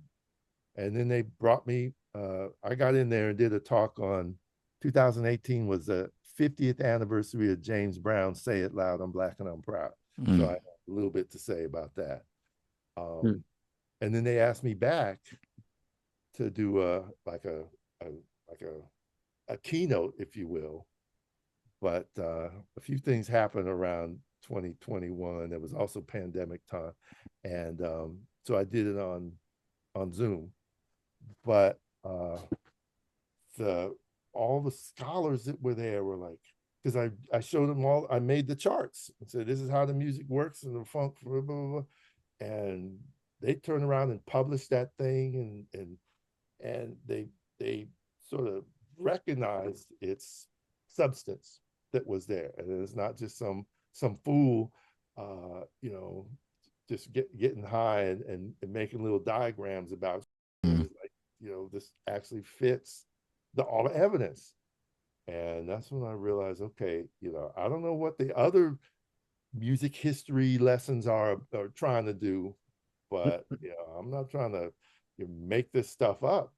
And then they brought me, I got in there and did a talk on 2018 was the 50th anniversary of James Brown's Say It Loud, I'm Black and I'm Proud. So I mm, have a little bit to say about that. Mm. And then they asked me back to do a like a keynote, if you will. But a few things happened around 2021. There was also pandemic time, and so I did it on Zoom. But the all the scholars that were there were like, because I showed them all, I made the charts and said this is how the music works and the funk, blah, blah, blah. And they turned around and published that thing, and they sort of recognized its substance that was there, and it's not just some fool, just getting high and making little diagrams about. It mm. was like, this actually fits all the evidence. And that's when I realized, okay, I don't know what the other music history lessons are trying to do, but I'm not trying to make this stuff up.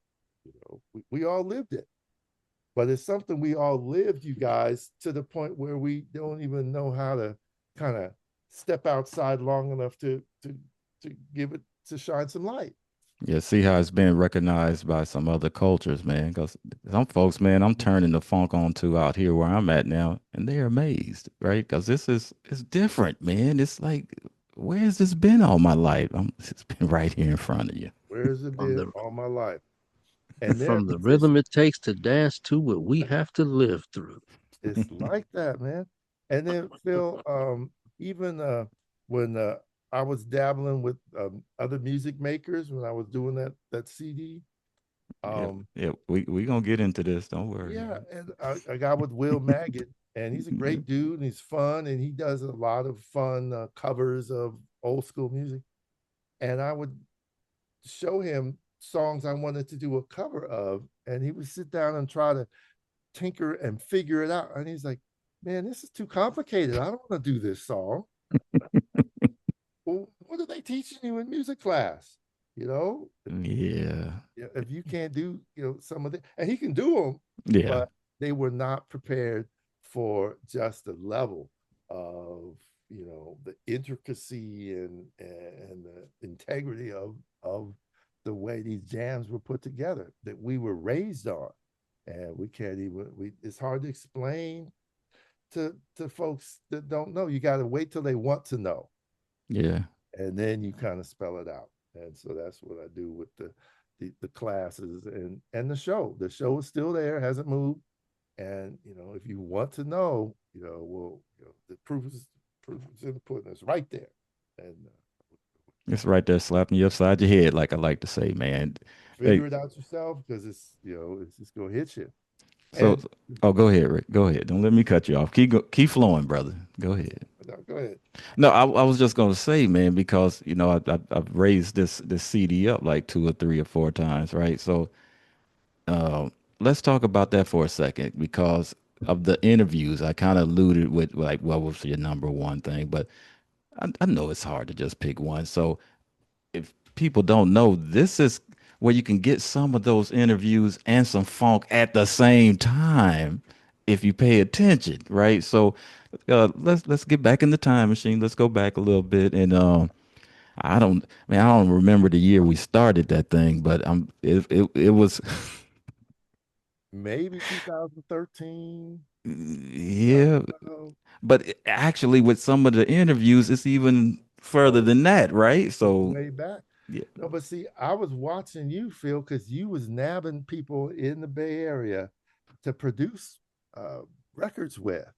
We all lived it, but it's something we all lived, you guys, to the point where we don't even know how to kind of step outside long enough to give it to shine some light. Yeah, see how it's been recognized by some other cultures, man. Because some folks, man, I'm turning the funk on to out here where I'm at now, and they're amazed, right? Because it's different, man. It's like, where's this been all my life? It's been right here in front of you. Where's it From been the all my life? And there are from the musicians. rhythm it takes to dance to what we have to live through. It's like that, man. And then Phil, even when I was dabbling with other music makers when I was doing that CD, Yeah, um, yeah, we gonna get into this. Don't worry, yeah, man. and I got with Will Maggot, and he's a Yeah. great dude, and he's fun, and he does a lot of fun covers of old school music. And I would show him songs I wanted to do a cover of, and he would sit down and try to tinker and figure it out. And he's like, "Man, this is too complicated. I don't want to do this song." Well, what are they teaching you in music class? You know, Yeah. if you can't do, some of the, and he can do them, Yeah. but they were not prepared for just the level of, the intricacy and the integrity of the way these jams were put together that we were raised on. And we can't even, it's hard to explain to folks that don't know. You got to wait till they want to know, Yeah. and then you kind of spell it out. And so that's what I do with the classes and the show. The show is still there, hasn't moved. And if you want to know, well, the proof is in the pudding. It's right there. And It's right there slapping you upside your head, like I like to say, man. Hey, figure it out yourself, because it's just gonna hit you. so, And oh, go ahead, Rick. Go ahead. Don't let me cut you off. Keep flowing, brother. Go ahead. no, go ahead. No, I was just gonna say, man, because I've raised this CD up like two or three or four times, right? So, let's talk about that for a second because of the interviews. I kind of alluded with like, what was your number one thing, but I know it's hard to just pick one. So, if people don't know, this is where you can get some of those interviews and some funk at the same time if you pay attention, right? So let's get back in the time machine. Let's go back a little bit and I don't remember the year we started that thing, but it was Maybe 2013. I yeah, don't know. but actually with some of the interviews it's even further Oh, than that, right? goes So way back. yeah. No, but see, I was watching you, Phil, because you was nabbing people in the Bay Area to produce uh, records with,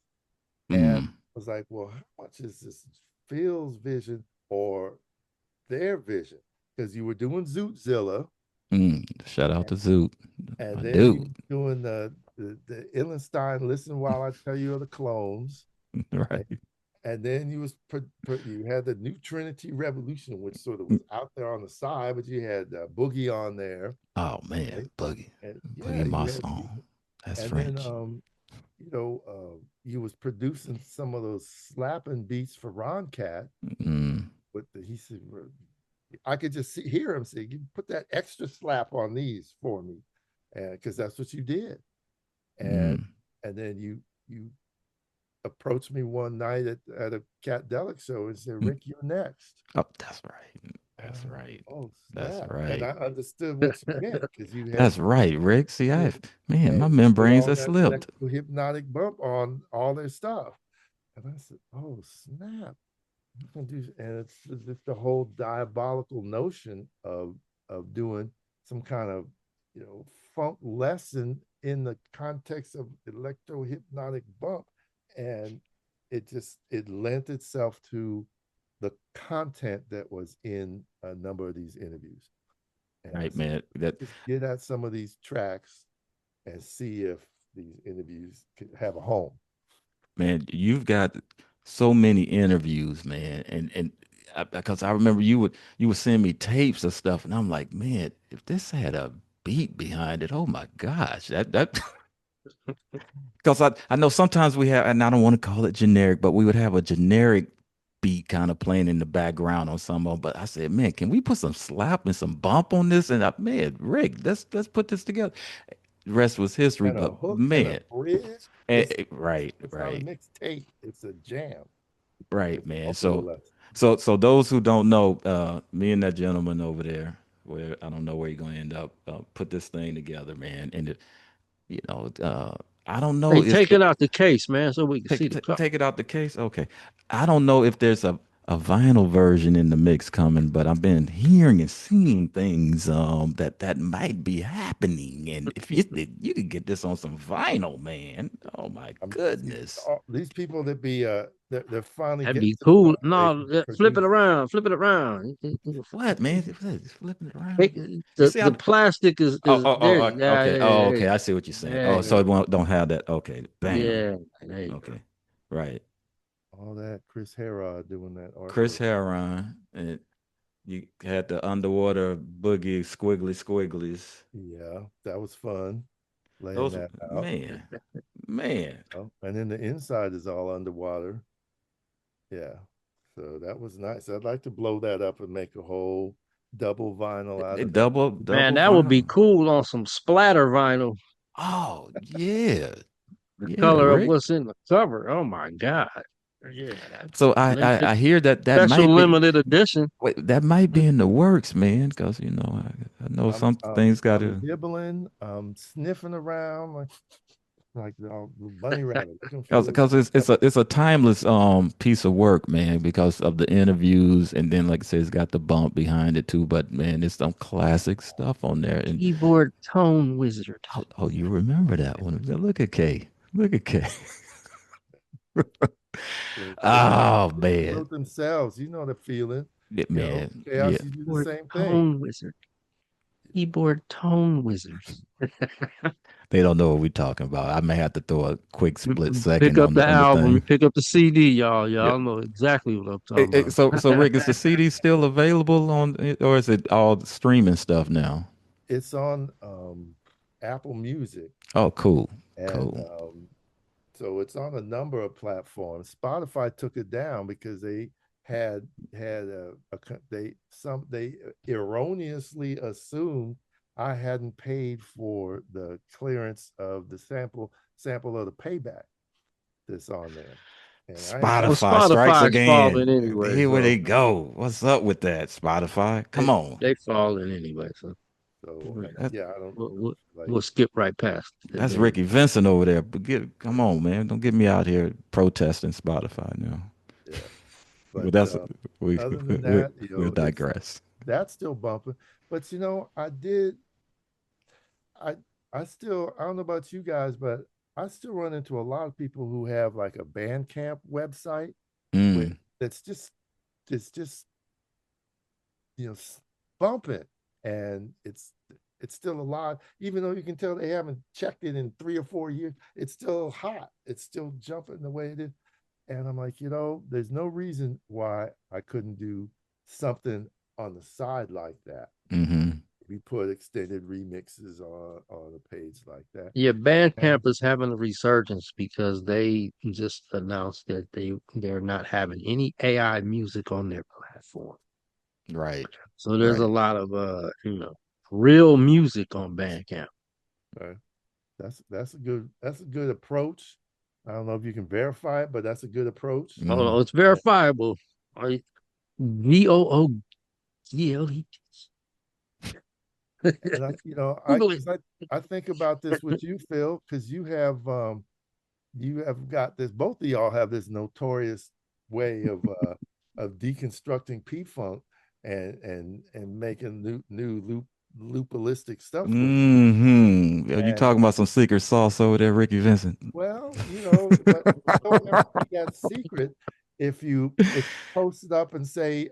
and Mm, I was like, well, how much is this Phil's vision or their vision? Because you were doing Zootzilla, shout out to Zoot, and my then you dude. were doing the Illenstein "Listen While I Tell You of the Clones," and, Right. and then you had the New Trinity Revolution, which sort of was out there on the side, but you had Boogie on there, Oh man, right? Boogie, And yeah, Boogie my you had, song. That's and then French. you was producing some of those slapping beats for Ron Cat. Mm, With he said, I could just hear him say, "You put that extra slap on these for me," and because that's what you did. And mm. and then you approached me one night at a Cat Delic show and said, Mm. "Rick, you're next." Oh, that's right. That's right. Oh That's snap! And right. I understood what you meant because you had That's right, Rick. See, man, my and you put membranes all have that slipped. hypnotic bump on all their stuff. And I said, "Oh snap!" You can do, and it's just the whole diabolical notion of doing some kind of funk lesson in the context of electro hypnotic bump, and it lent itself to the content that was in a number of these interviews. And I Right, said, man. That just get at some of these tracks and see if these interviews could have a home. man, you've got so many interviews, man, and because I remember you would send me tapes of stuff, and I'm like, man, if this had a beat behind it, oh my gosh, that because I know sometimes we have, and I don't want to call it generic, but we would have a generic beat kind of playing in the background on some of 'em. But I said, man, can we put some slap and some bump on this? And man, Rick, let's put this together. The rest was history. And a But hook and a man, bridge. It's right, it's not a right, mixtape. It's a jam. right, It's man. multiple So, lessons. so those who don't know, me and that gentleman over there, where I don't know where you're gonna end up, put this thing together, man. And you know, I don't know. Hey, Is take it out the case, man, so we can see the color. Take it out the case? Okay. I don't know if there's a vinyl version in the mix coming, but I've been hearing and seeing things that might be happening. And if you could get this on some vinyl, man. Oh my See, goodness. these people that be they're finally That'd getting be to the cool. point where they No, can flip it produce. around, flip it around. What, man? Just flipping it around. Take You the see the how plastic is there. Yeah, okay. yeah, Oh, yeah, okay. I see what you're saying. yeah, Oh, so it don't have that. Okay. Bam. yeah. There you go. Okay. Right. All that Chris Herrod doing that Chris artwork. Heron, and you had the underwater boogie squiggly squigglies. Yeah, that was fun laying Those that out. man, man. And then the inside is all underwater. Yeah. So that was nice. I'd like to blow that up and make a whole double vinyl out of that. Man, Double that would be vinyl. cool on some splatter vinyl. Oh yeah, The yeah, color of Rick. what's in the cover. Oh my God. Yeah, that's So limited, I hear that that special might be limited edition. wait, that might be in the works, man. Because I know I'm some I'm things got I'm to. nibbling, I'm sniffing around like the bunny rabbit looking for Because it's a timeless piece of work, man, because of the interviews and then like I said, it's got the bump behind it too. But man, it's some classic stuff on there. And Keyboard tone wizard. oh, you remember that one? Look at K. Look at K. they Oh man. wrote themselves. You know the feeling. Yeah, man. Yeah. Chaos, you do the Keyboard same thing. tone wizard. Keyboard tone wizard. They don't know what we're talking about. I may have to throw a quick split Pick second up the on the album, thing. pick up the CD, y'all. Yeah. Y'all know exactly what I'm talking So about. Rick, is the CD still available on or is it all streaming stuff now? It's on Apple Music, Oh, cool. and Cool. so it's on a number of platforms. Spotify took it down because they had they erroneously assumed I hadn't paid for the clearance of the sample of the payback that's on there, and I had Well, Spotify strikes Spotify's falling again. anyway, Here where so they go. What's up with that, Spotify? Come on. they falling anyway. So so That, yeah, I don't we'll, we'll, like we'll skip right past it that's then. Ricky Vincent over there. But come on, man. Don't get me out here protesting Spotify now. yeah, But but that's we other than we that, we'll it's digress. that's still bumping. But I I don't know about you guys, but I still run into a lot of people who have like a Bandcamp website with Mm. that's just it's just you know bumping, and it's still alive, even though you can tell they haven't checked it in 3 or 4 years. It's still hot. It's still jumping the way it is. And I'm like, there's no reason why I couldn't do something on the side like that. Mm-hmm. We put extended remixes on a page like that. Yeah, And Bandcamp is having a resurgence because they just announced that they're not having any AI music on their platform. Right. So there's a Right. lot of real music on Bandcamp. uh, that's a good approach. I don't know if you can verify it, but that's a good approach. Oh Mm-hmm. no, it's verifiable. VOOGLE. And Google it. I think about this with you, Phil, because you have got this. Both of y'all have this notorious way of deconstructing P Funk and making new loopalistic stuff with it. Mm-hmm. Are you And talking about some secret sauce over there, Ricky Vincent? well, but it don't have to be that secret. If you post it up and say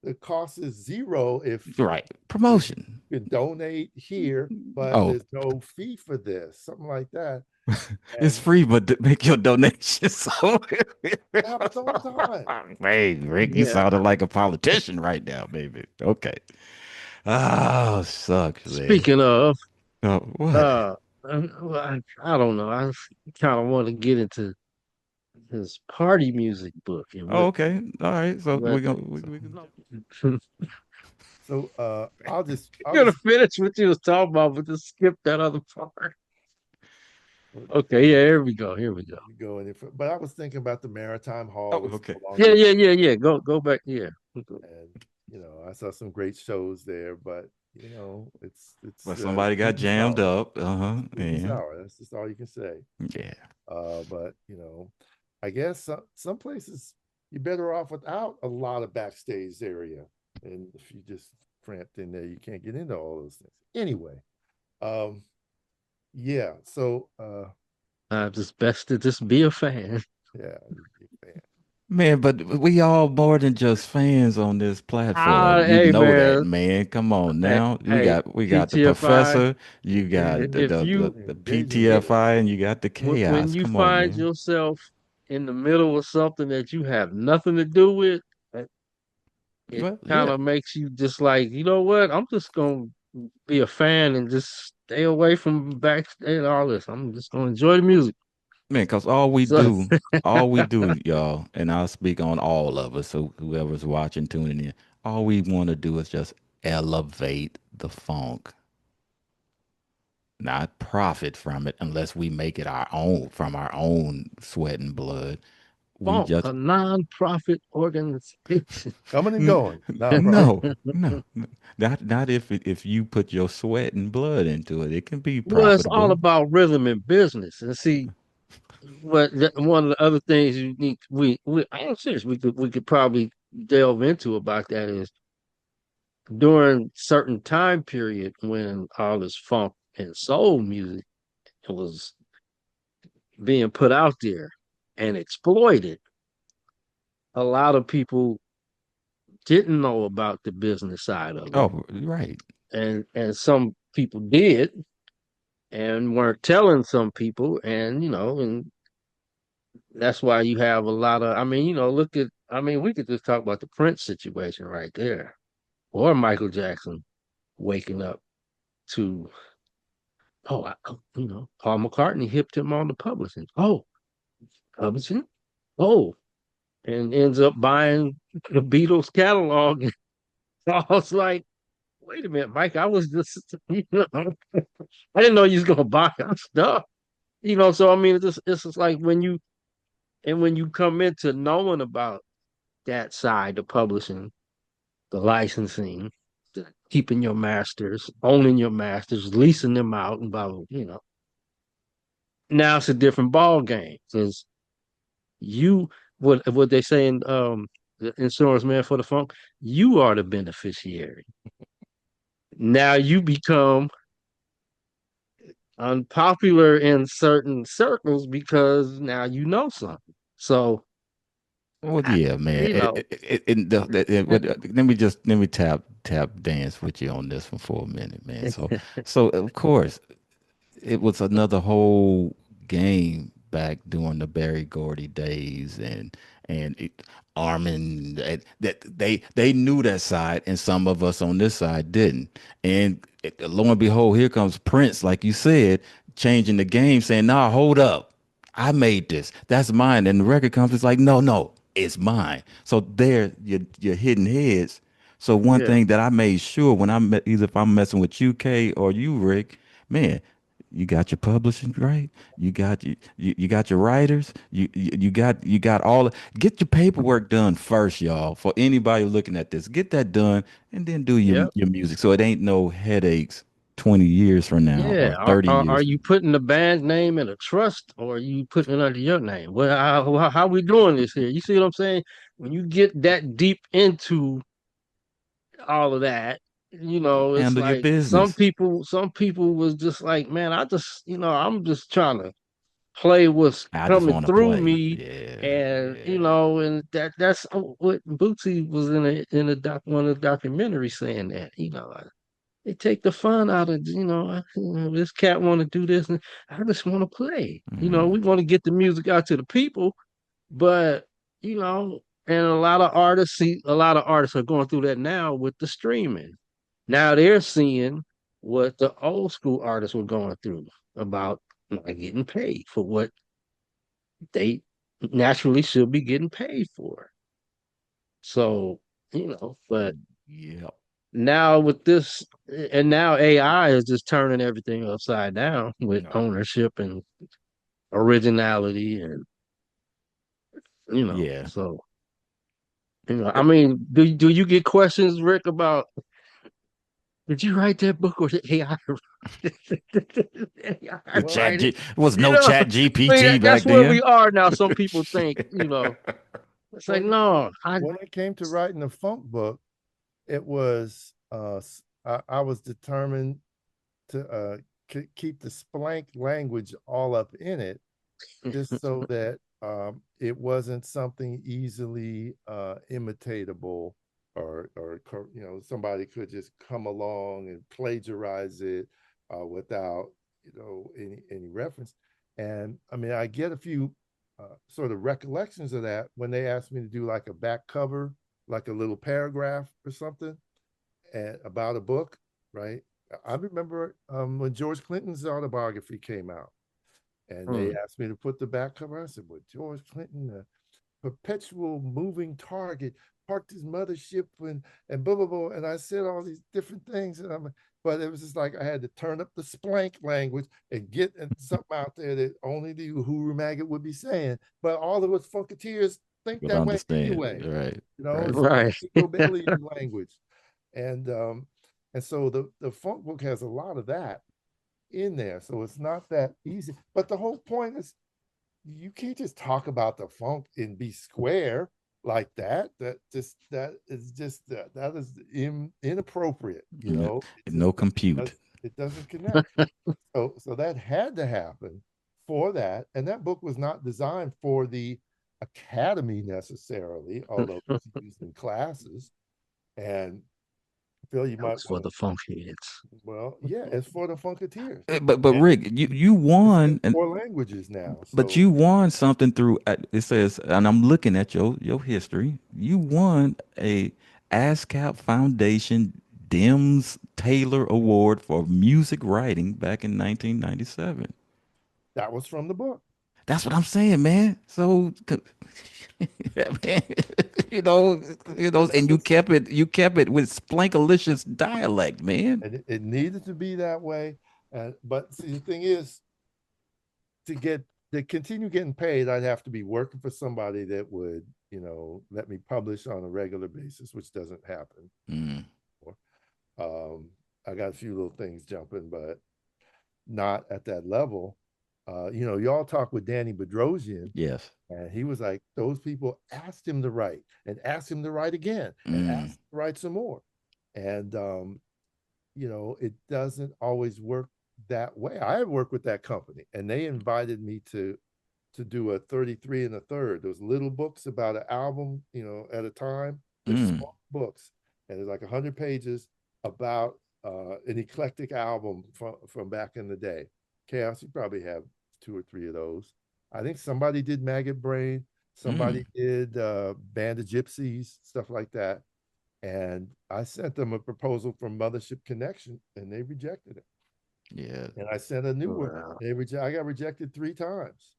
the cost is zero, Right. if Promotion. you can donate here, but Oh, there's no fee for this, something like that. it's And free, but make your donation. So, it happens all the time. hey, Rick, you Yeah. sounded like a politician right now, baby. Okay. Oh, sucks, man. Speaking of, Oh, what? uh, well, I don't know. I kind of want to get into his party music book and Oh, okay. All right. So what we So I'm gonna finish what you was talking about, but just skip that other part. Okay, yeah, here we go. Here we go. go any but I was thinking about the Maritime Oh, Hall. It's okay. no Yeah, longer, yeah, yeah, yeah. Go back. Yeah. and I saw some great shows there, but it's But somebody got sweet and jammed sour. up. Uh-huh. Sweet and Yeah. sour. That's just all you can say. Yeah. But I guess some places you're better off without a lot of backstage area, and if you just cramped in there, you can't get into all those things. Anyway, um, yeah. So It's best to just be a fan. yeah, Man, but we all more than just fans on this platform. You Hey know that, man. man. Come on Hey, now. hey, We got the PTFI. professor, you got If you the there's your hit. PTFI, and you got the when chaos. you Come on, find man. yourself in the middle of something that you have nothing to do with, it Well, kind yeah. of makes you just like, you know what? I'm just gonna be a fan and just stay away from backstage and all this. I'm just gonna enjoy the music. Man, because So all we do, y'all, and I'll speak on all of us, so whoever's watching, tuning in, all we want to do is just elevate the funk, not profit from it unless we make it our own from our own sweat and blood. We Funk, just a non-profit organization. Coming and n- going, nonprofit. no, no, not if you put your sweat and blood into it. It can be Well, it's all profitable. about rhythm and business. And see, one of the other things you need we I am serious, we could probably delve into about that is during certain time period when all this funk and soul music was being put out there and exploited, a lot of people didn't know about the business side of it. Oh, right. And some people did and weren't telling some people, and and that's why you have a lot of, I mean, look at, I mean, we could just talk about the Prince situation right there, or Michael Jackson waking up to, Paul McCartney hipped him on the publishing. Oh, publishing? Oh, and ends up buying the Beatles catalog. And I was like, wait a minute, Mike, I was just, I didn't know you was gonna buy our stuff. So I mean, it's just like when you come into knowing about that side, the publishing, the licensing, the keeping your masters, owning your masters, leasing them out, and blah, blah, now it's a different ball game because you, what they say in the insurance man for the funk, you are the beneficiary. Now you become unpopular in certain circles because now you know something. So Well, I, yeah, man. you know, Let me tap dance with you on this one for a minute, man. So of course, it was another whole game back during the Barry Gordy days, and Armin, that they knew that side, and some of us on this side didn't. And lo and behold, here comes Prince, like you said, changing the game, saying, "Nah, hold up, I made this. That's mine." And the record company's like, "No, no, it's mine." So there, you're hitting heads. So one yeah, thing that I made sure when either if I'm messing with UK or you, Rick, man, you got your publishing right. You got your writers. You got get your paperwork done first, y'all. For anybody looking at this, get that done and then do yeah. your music. So it ain't no headaches 20 years from now Yeah, or 30 are years. you putting the band name in a trust or are you putting it under your name? Well, how we doing this here? You see what I'm saying? When you get that deep into all of that, it's Handle your like some business. people, was just like, man, I'm just trying to play what's I just coming want to through play. me, Yeah, and yeah. and that's what Bootsy was in a one of the documentaries saying that, they take the fun out of, this cat want to do this, and I just want to play. Mm. We want to get the music out to the people, but you know, and a lot of artists are going through that now with the streaming. Now they're seeing what the old school artists were going through about not getting paid for what they naturally should be getting paid for. So, but Yep. now with this, and now AI is just turning everything upside down with No. ownership and originality, and Yeah. so I mean, do you get questions, Rick, about did you write that book or did AI, AI The Well, write it? was You no know, chat I mean, GPT that's back where we then. are now. Some people think, it's like, when it, no, I when it came to writing the funk book, it was I was determined to keep the splank language all up in it, just so that it wasn't something easily imitatable, or somebody could just come along and plagiarize it without any reference. And I mean, I get a few sort of recollections of that when they asked me to do like a back cover, like a little paragraph or something, and about a book, right? I remember when George Clinton's autobiography came out, And they Hmm. asked me to put the back cover. I said, well, George Clinton, perpetual moving target, parked his mothership and blah blah blah. And I said all these different things, but it was just like I had to turn up the splank language and get something out there that only the Uhuru maggot would be saying. But all of us Funketeers think Would that way understand. anyway. Right. You know, Right. it's Right. Babylonian language, and so the funk book has a lot of that in there. So it's not that easy. But the whole point is you can't just talk about the funk and be square like that. That is inappropriate. You No, know, no compute. it doesn't connect. So that had to happen for that, and that book was not designed for the academy necessarily, although it's used in classes. And Phil, you That might was for want to. the funk heads. Well, yeah, it's for the Funketeers. But And Rick, you it's in won, and 4 languages now. but So you won something through. It says, and I'm looking at your history. You won a ASCAP Foundation Dims Taylor Award for music writing back in 1997. that was from the book. That's what I'm saying, man. So, man, you know, And that and was you kept it with Splankalicious dialect, man. and it needed to be that way. But see, the thing is, to get to continue getting paid, I'd have to be working for somebody that would, let me publish on a regular basis, which doesn't happen. Mm, Um, I got a few little things jumping, but not at that level. Y'all talk with Danny Bedrosian, yes. and he was like, those people asked him to write and asked him to write again and Mm, asked him to write some more. And it doesn't always work that way. I worked with that company and they invited me to do a 33 and a third, those little books about an album, at a time. They're mm, small books and there's like 100 pages about an eclectic album from back in the day. KALX, you probably have 2 or 3 of those. I think somebody did Maggot Brain, mm. somebody did Band of Gypsies, stuff like that. And I sent them a proposal from Mothership Connection and they rejected it. Yeah. And I sent a new one. Wow. I got rejected 3 times.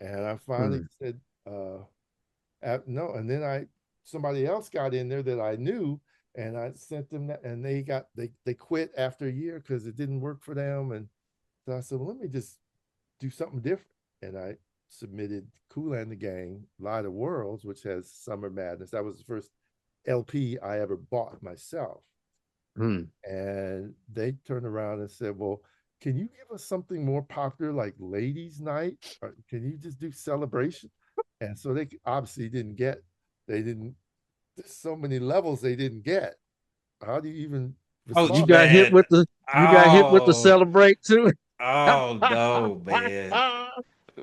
And I finally Hmm. said, no. And then somebody else got in there that I knew, and I sent them that, and they quit after a year because it didn't work for them. And so I said, well, let me just do something different. And I submitted Kool and the Gang, Light of Worlds, which has Summer Madness. That was the first LP I ever bought myself. Hmm. And they turned around and said, well, can you give us something more popular like Ladies Night? Or can you just do Celebration? And so they obviously they didn't, there's so many levels they didn't get. How do you even Oh You respond? got hit man. with the Oh, celebrate too. oh no, man.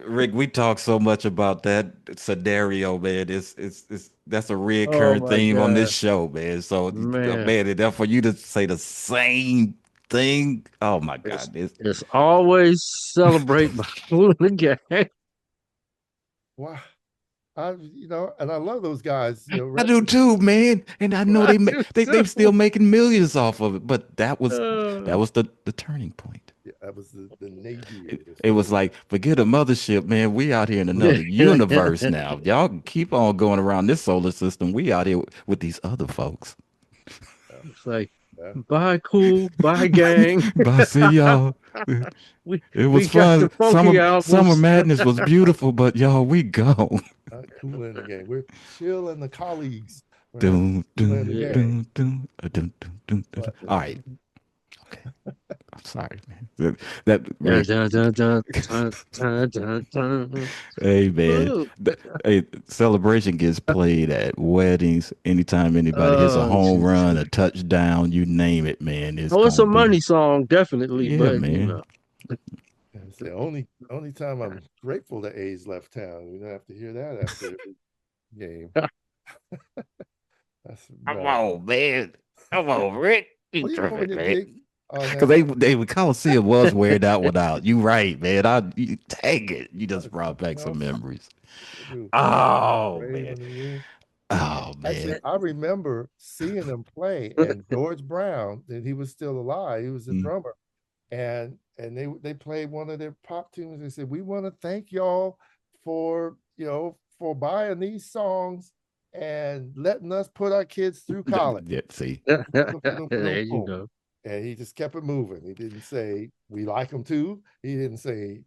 Rick, we talk so much about that scenario, man. It's that's a Oh recurring my theme on this God, show, man. So, man. man, and for you to say the same thing, oh my It's God, it's, it's always celebrate by Kool and the Gang. Wow. And I love those guys, I do too, man. And I know I do they too. still making millions off of it, but Uh, that was the turning point. Yeah, that was the nadir, It was like, forget a mothership, man. We out here in another universe now. Y'all can keep on going around this solar system. We out here with these other folks. yeah, it's like yeah. bye Cool, bye gang. Bye, see y'all. we It was we got the fun. funky Summer albums. madness was beautiful, but y'all, we gone. Not Kool and the Gang. We're Chill and the colleagues. We're not Dun, Kool and the dun, Yeah. Gang. dun, dun, dun, dun, dun, dun. But All right. Okay. I'm sorry, man. That Dun, Rick. dun, dun, dun, dun, dun, dun, dun. Hey man, Ooh. hey, celebration gets played at weddings. Anytime anybody hits a Oh, home Jesus run, a Christ. touchdown, you name it, man, it's Oh, it's gonna a be. money song, definitely, Yeah, but man. it's the only time I'm grateful the A's left town. We don't have to hear that after every game. That's Come no. on, man. Come on, Rick. You Well, when tripping, you man. dig on Because that, they Coliseum was wearing that one out. You right, man. Dang it. You just brought back some else memories. to do. Oh Brave man. in the room. Oh Actually, man. I remember seeing him play, and George Brown, that he was still alive. He was a Mm, drummer, and and they played one of their pop tunes. They said, "We want to thank y'all for for buying these songs and letting us put our kids through college." Yeah, see, Boom, boom, boom, There you boom. go. And he just kept it moving. He didn't say we like them too. He didn't say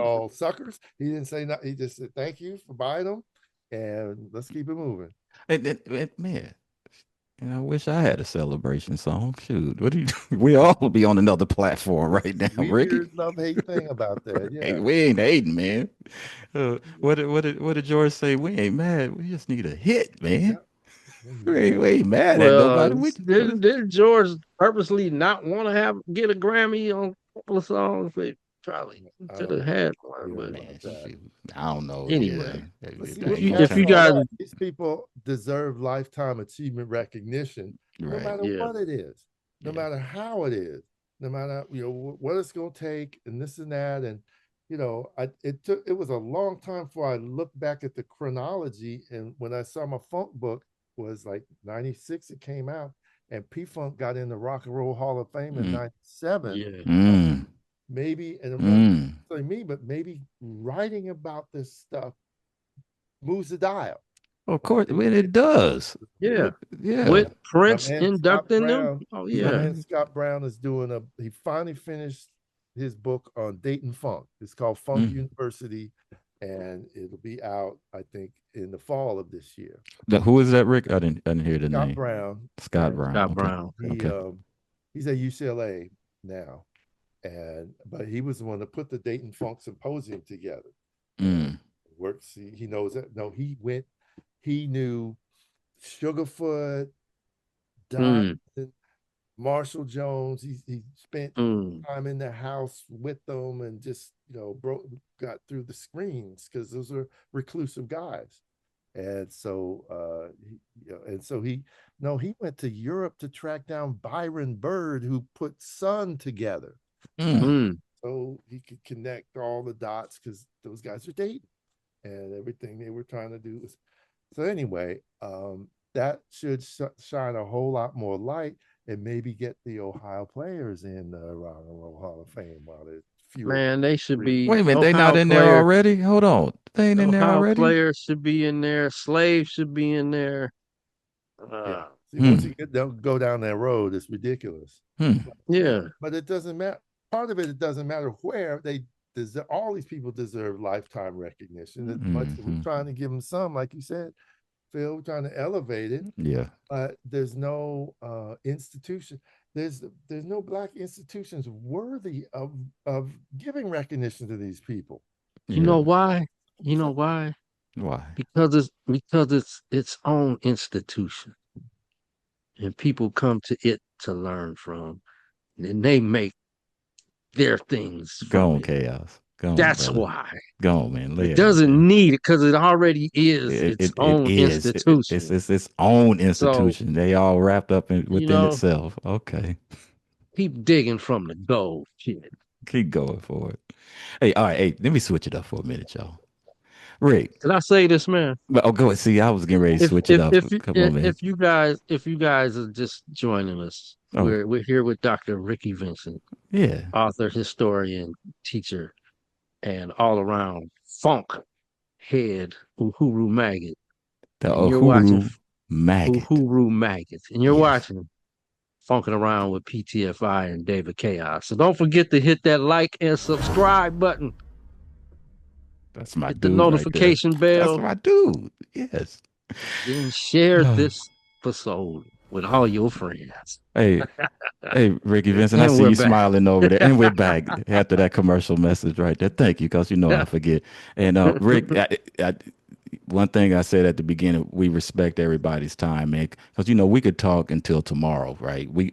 all suckers. He didn't say no. He just said thank you for buying them, and let's keep it moving. man. And I wish I had a celebration song. Shoot, what do you? We all be on another platform It's right a now, Ricky. weird love hate thing about that. Hey, Yeah. we ain't hating, man. What did George say? We ain't mad. We just need a hit, man. Yeah. We ain't mad at nobody. Well, did George purposely not want to get a Grammy on a couple of songs? They probably I could don't have know. had We one, don't but know about Man, that. shoot. I don't know. Yeah, anyway, But see, I with ain't gonna if passing you change. all guys, that, these people deserve lifetime achievement recognition, no Right. matter yeah, what it is, no Yeah. matter how it is, no matter what it's going to take, and this and that, and it was a long time before I looked back at the chronology, and when I saw my funk book was like '96, it came out, and P Funk got in the Rock and Roll Hall of Fame in Mm, '97. yeah, mm, Maybe, and I'm not mm. saying me, but maybe writing about this stuff moves the dial. Of course, when it does. yeah. Yeah. With My, my Prince man Scott inducting them, Brown, oh my yeah, man Hmm. Scott Brown is doing he finally finished his book on Dayton Funk. It's called Funk Mm. University, and it'll be out, I think, in the fall of this year. Who is that, Rick? I didn't hear the Scott name. Brown, Scott Brown. Scott Okay. Brown. he Okay. he's at UCLA now, and but he was the one that put the Dayton Funk Symposium together, and Mm. works. He knows that. No, he knew Sugarfoot, Diamond, Mm, Marshall Jones. He spent mm. time in the house with them and just got through the screens because those are reclusive guys. And so he no he went to Europe to track down Byron Bird, who put Sun together, Mm. Mm. so he could connect all the dots because those guys are dating, and everything they were trying to do was. So anyway, that should shine a whole lot more light and maybe get the Ohio players in the Rock and Roll Hall of Fame while there's fewer than Man, they should three. be Wait a minute, they not in there already? Hold on. They ain't in there Ohio already? players should be in there. Slaves should be in there. Yeah. Uh, See, once Hmm. you go down that road, it's ridiculous. Hmm. yeah, But it doesn't matter. Part of it doesn't matter where they deserve. All these people deserve lifetime recognition. As much as we're Hmm. trying to give them some, like you said, Phil, we're trying to elevate it. Yeah. But there's no institution. There's no black institutions worthy of giving recognition to these people. you Yeah. know why? You know So, why? Why? Because it's its own institution, and people come to it to learn from, and they make their things Go from on, it. chaos. Go on, That's brother. why. Go on, man. Lay It it out doesn't there. need it because it already is It its it, it own is. It's institution. its own So, institution. They all wrapped up you within know, itself. Okay. keep digging from the gold. Shit. Keep going for it. Hey, all right. Hey, let me switch it up for a minute, y'all. Rick. Did I say this, man? But oh, go ahead. See, I was getting ready to if switch it if up. if you- Come on, man. if you guys are just joining us, Oh, we're here with Dr. Rickey Vincent, yeah. author, historian, teacher, and all around funk head Uhuru maggot, The and you're watching Uhuru maggot. Uhuru maggot, and you're Yes. watching Funking Around with PTFI and David Chaos. So don't forget to hit that like and subscribe button. That's my Hit the dude right there. notification That's bell my dude. Yes. and share this episode with all your friends. Hey, hey, Ricky Vincent, I And see we're you back. smiling over there. And we're back after that commercial message right there. Thank you, because you know I forget. And Rick, one thing I said at the beginning, we respect everybody's time, man. Because we could talk until tomorrow, right? We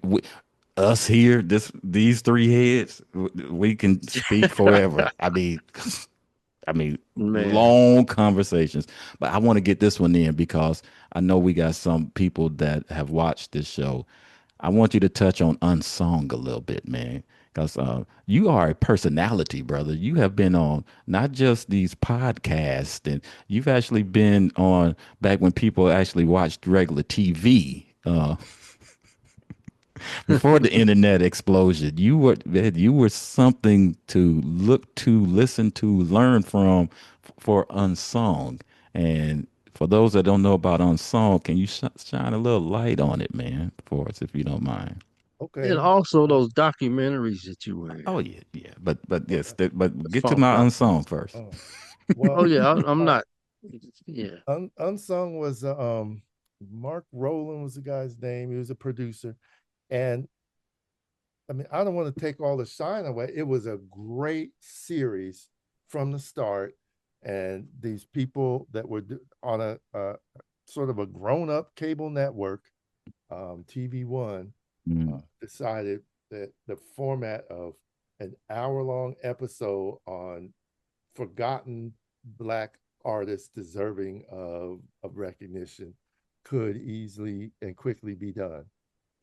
us here, these three heads, we can speak forever. I mean, Man, long conversations. But I want to get this one in because I know we got some people that have watched this show. I want you to touch on Unsung a little bit, man, because you are a personality, brother. You have been on not just these podcasts, and you've actually been on back when people actually watched regular TV. Before the internet explosion, you were something to look to, listen to, learn from for Unsung. And for those that don't know about Unsung, can you shine a little light on it, man, for us, if you don't mind? And Okay. also those documentaries that you were Oh in, yeah, yeah. But yes, Okay. but the get to funk my doc. Unsung first. Uh, Oh well, yeah, I'm uh, not. Yeah. Unsung was Mark Rowland was the guy's name. He was a producer, and I mean, I don't want to take all the shine away. It was a great series from the start, and these people that were on a sort of a grown-up cable network, TV1, Mm, decided that the format of an hour-long episode on forgotten Black artists deserving of recognition could easily and quickly be done.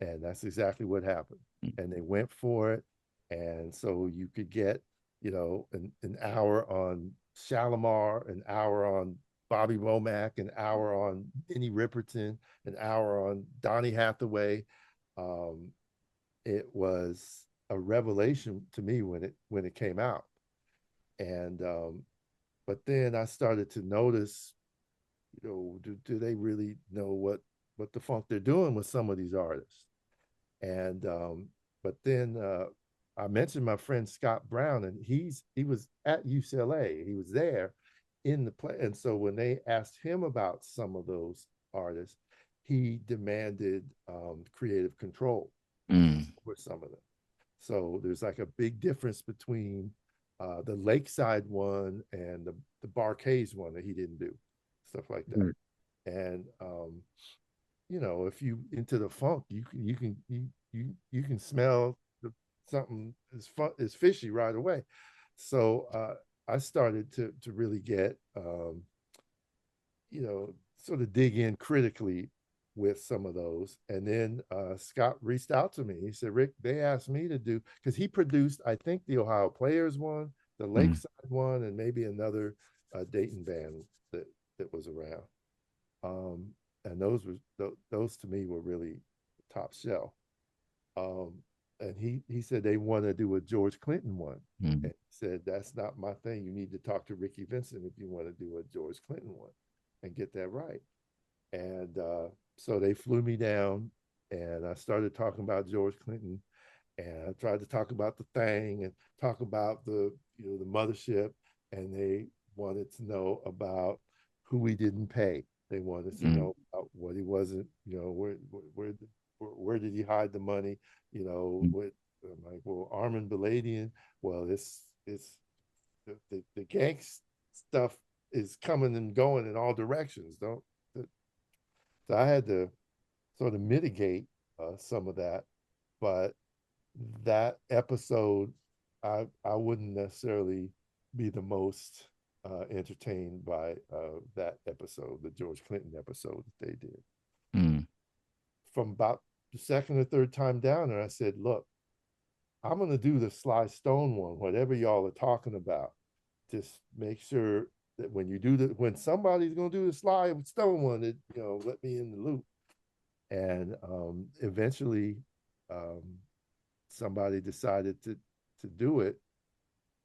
And that's exactly what happened. And they went for it. And so you could get, an hour on Shalimar, an hour on Bobby Womack, an hour on Minnie Riperton, an hour on Donny Hathaway. Um, it was a revelation to me when it came out. And but then I started to notice, do they really know what the funk they're doing with some of these artists? And but then I mentioned my friend Scott Brown, and he was at UCLA. He was there in the play, and so when they asked him about some of those artists, he demanded creative control mm, with some of them. So there's like a big difference between the Lakeside one and the Barcades one that he didn't do, stuff like that. Mm. And if you into the funk, you can smell something is fishy right away. So I started to really get sort of dig in critically with some of those. And then Scott reached out to me. He said, Rick, they asked me to do, because he produced, I think, the Ohio Players one, the mm, Lakeside one, and maybe another Dayton band that was around. Um, and those to me were really top shelf. Um, and he said they want to do a George Clinton one. mm, And he said, that's not my thing. You need to talk to Rickey Vincent if you want to do a George Clinton one and get that right. And so they flew me down, and I started talking about George Clinton, and I tried to talk about the thing and talk about the mothership, and they wanted to know about who he didn't pay. They wanted to mm, know about what he wasn't, where did he hide the money, mm, what I'm like, well, Armin Baladian, well, it's the gang stuff is coming and going in all directions. Don't So I had to sort of mitigate some of that, but that episode, I wouldn't necessarily be the most entertained by that episode, the George Clinton episode that they did. mm, From about the second or third time down there, I said, "Look, I'm going to do the Sly Stone one, whatever y'all are talking about. Just make sure that when somebody's going to do the Sly Stone one, let me in the loop." And eventually um, somebody decided to do it,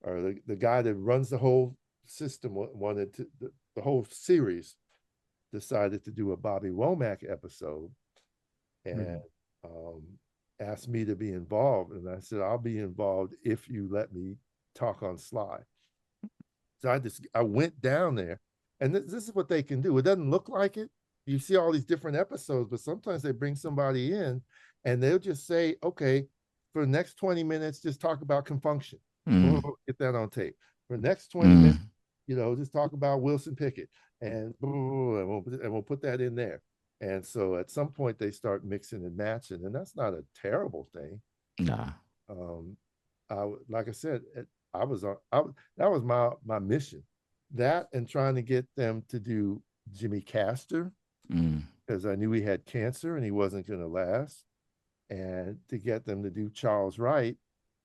or the guy that runs the whole system wanted the whole series decided to do a Bobby Womack episode, and Mm. um, asked me to be involved, and I said I'll be involved if you let me talk on Sly. So I went down there, and this is what they can do. It doesn't look like it. You see all these different episodes, but sometimes they bring somebody in, and they'll just say, "Okay, for the next 20 minutes, just talk about confunction. mm, Get that on tape. For the next 20 minutes, mm. just talk about Wilson Pickett, and we'll put that in there." And so at some point they start mixing and matching, and that's not a terrible thing. Nah. Um, like I said, I was on. That was my mission. That and trying to get them to do Jimmy Castor, Mm, because I knew he had cancer and he wasn't going to last, and to get them to do Charles Wright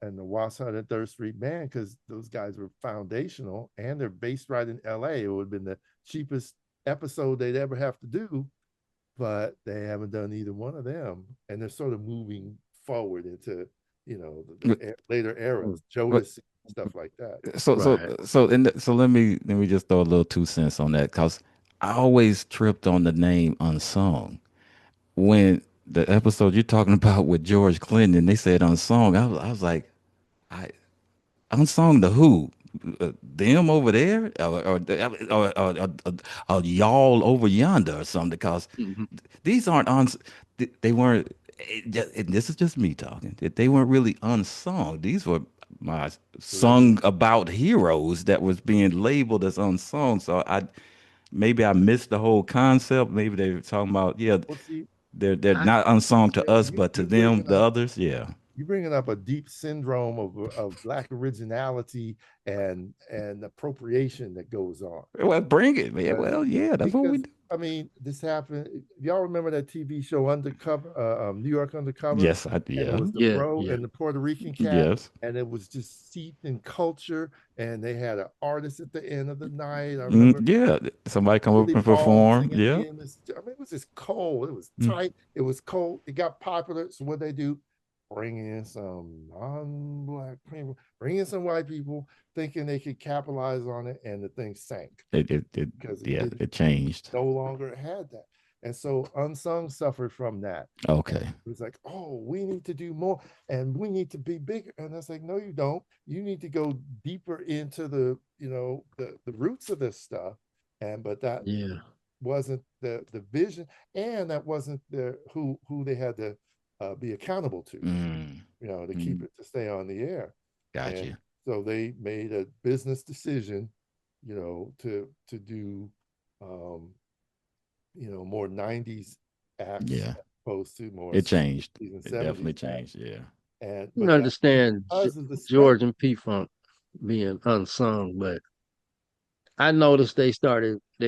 and the Wasatch and Third Street Band, because those guys were foundational and they're based right in L.A. It would have been the cheapest episode they'd ever have to do, but they haven't done either one of them, and they're sort of moving forward into, you know, But, later Mm. eras, but Jodeci, stuff like that. Right. so let me just throw a little 2 cents on that because I always tripped on the name Unsung when the episode you're talking about with George Clinton. They said Unsung. I was like, I Unsung the who? Them over there, or y'all over yonder, or something? Because Mhm. these aren't they weren't. And this is just me talking. They weren't really unsung. These were my Celebrity. sung about heroes that was being labeled as unsung. So I maybe I missed the whole concept. Maybe they were talking about, yeah, Well, see, they're I, not unsung to us, you but to you them, bringing the up others, yeah. you're bringing up a deep syndrome of black originality and appropriation that goes on. Well, bring it, man. Because Well, yeah, that's what we because do. I mean, this happened. Y'all remember that TV show Undercover, New York Undercover, Yes, I and it yeah. was the yeah, bro yeah. and the Puerto Rican cat, Yes. and it was just steeped in culture. And they had an artist at the end of the night. I Mm, remember yeah. Somebody come up Billy and Paul perform. singing Yeah. the end. I mean, it was just cold. It was Mm. tight. It was cold. It got popular. So what they do? Bring in some non-black people, bring in some white people, thinking they could capitalize on it, and the thing sank It because it yeah, didn't it changed. no longer had that. And so Unsung suffered from that. And Okay. it was like, oh, we need to do more and we need to be bigger. And I was like, no, you don't. You need to go deeper into the, the roots of this stuff. And but that Yeah. wasn't the vision, and that wasn't the who they had to be accountable to, Mm, to keep mm, it to stay on the air. got And you. so they made a business decision, to do um, more 90s acts Yeah. as opposed to more It changed. 60s and It 70s definitely acts. changed. Yeah. And You but that's understand because of the strength. George and P Funk being unsung, but I noticed they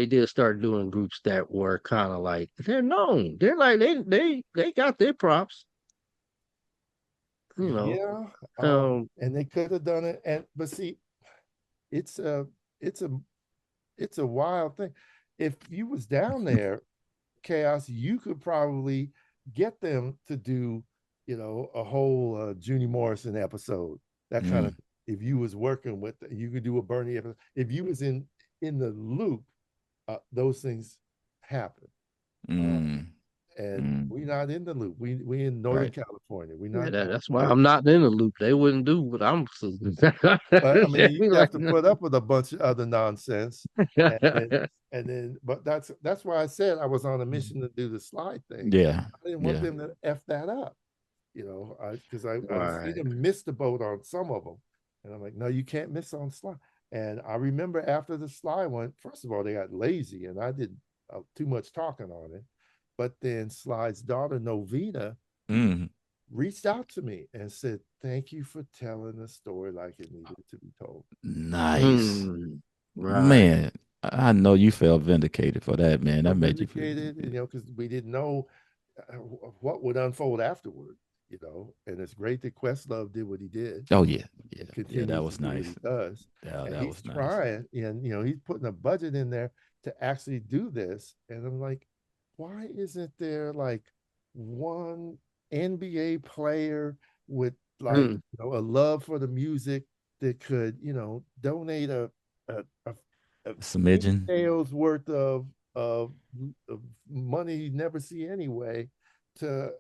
did start doing groups that were kind of like they're known. They're like they got their props, you know. Yeah, Um, and they could have done it. And but see, it's a it's a it's a wild thing. If you was down there, Chaos, you could probably get them to do, a whole Junie Morrison episode. That kind of, Mm, if you was working with, you could do a Bernie episode. If you was in the loop, those things happen. Uh, mm, and mm. we're not in the loop. We in Northern Right. California. We're yeah, not down that's why there. I'm not in the loop. They wouldn't do what I'm. But I mean, Be you have like, to put up with a bunch of other nonsense, and then. But that's why I said I was on a mission to do the slide thing. Yeah. I didn't want Yeah. them to f that up, because I see right. them miss the boat on some of them, and I'm like, no, you can't miss on slide. And I remember after the slide one, first of all, they got lazy, and I did too much talking on it. But then Slide's daughter Novita Mm. reached out to me and said, "Thank you for telling the story like it needed to be told." Nice. Mm, right. Man, I know you felt vindicated for that, man. That Felt made you feel. vindicated, because we didn't know what would unfold afterward, And it's great that Questlove did what he did Oh yeah. Yeah. and Yeah, that continues to was do what he nice. does. Yeah, And that he's was nice. trying, and he's putting a budget in there to actually do this. And I'm like, why isn't there like one NBA player with like Mm, a love for the music that could donate a, a penny Smidgen. sales worth of, of money you never see anyway to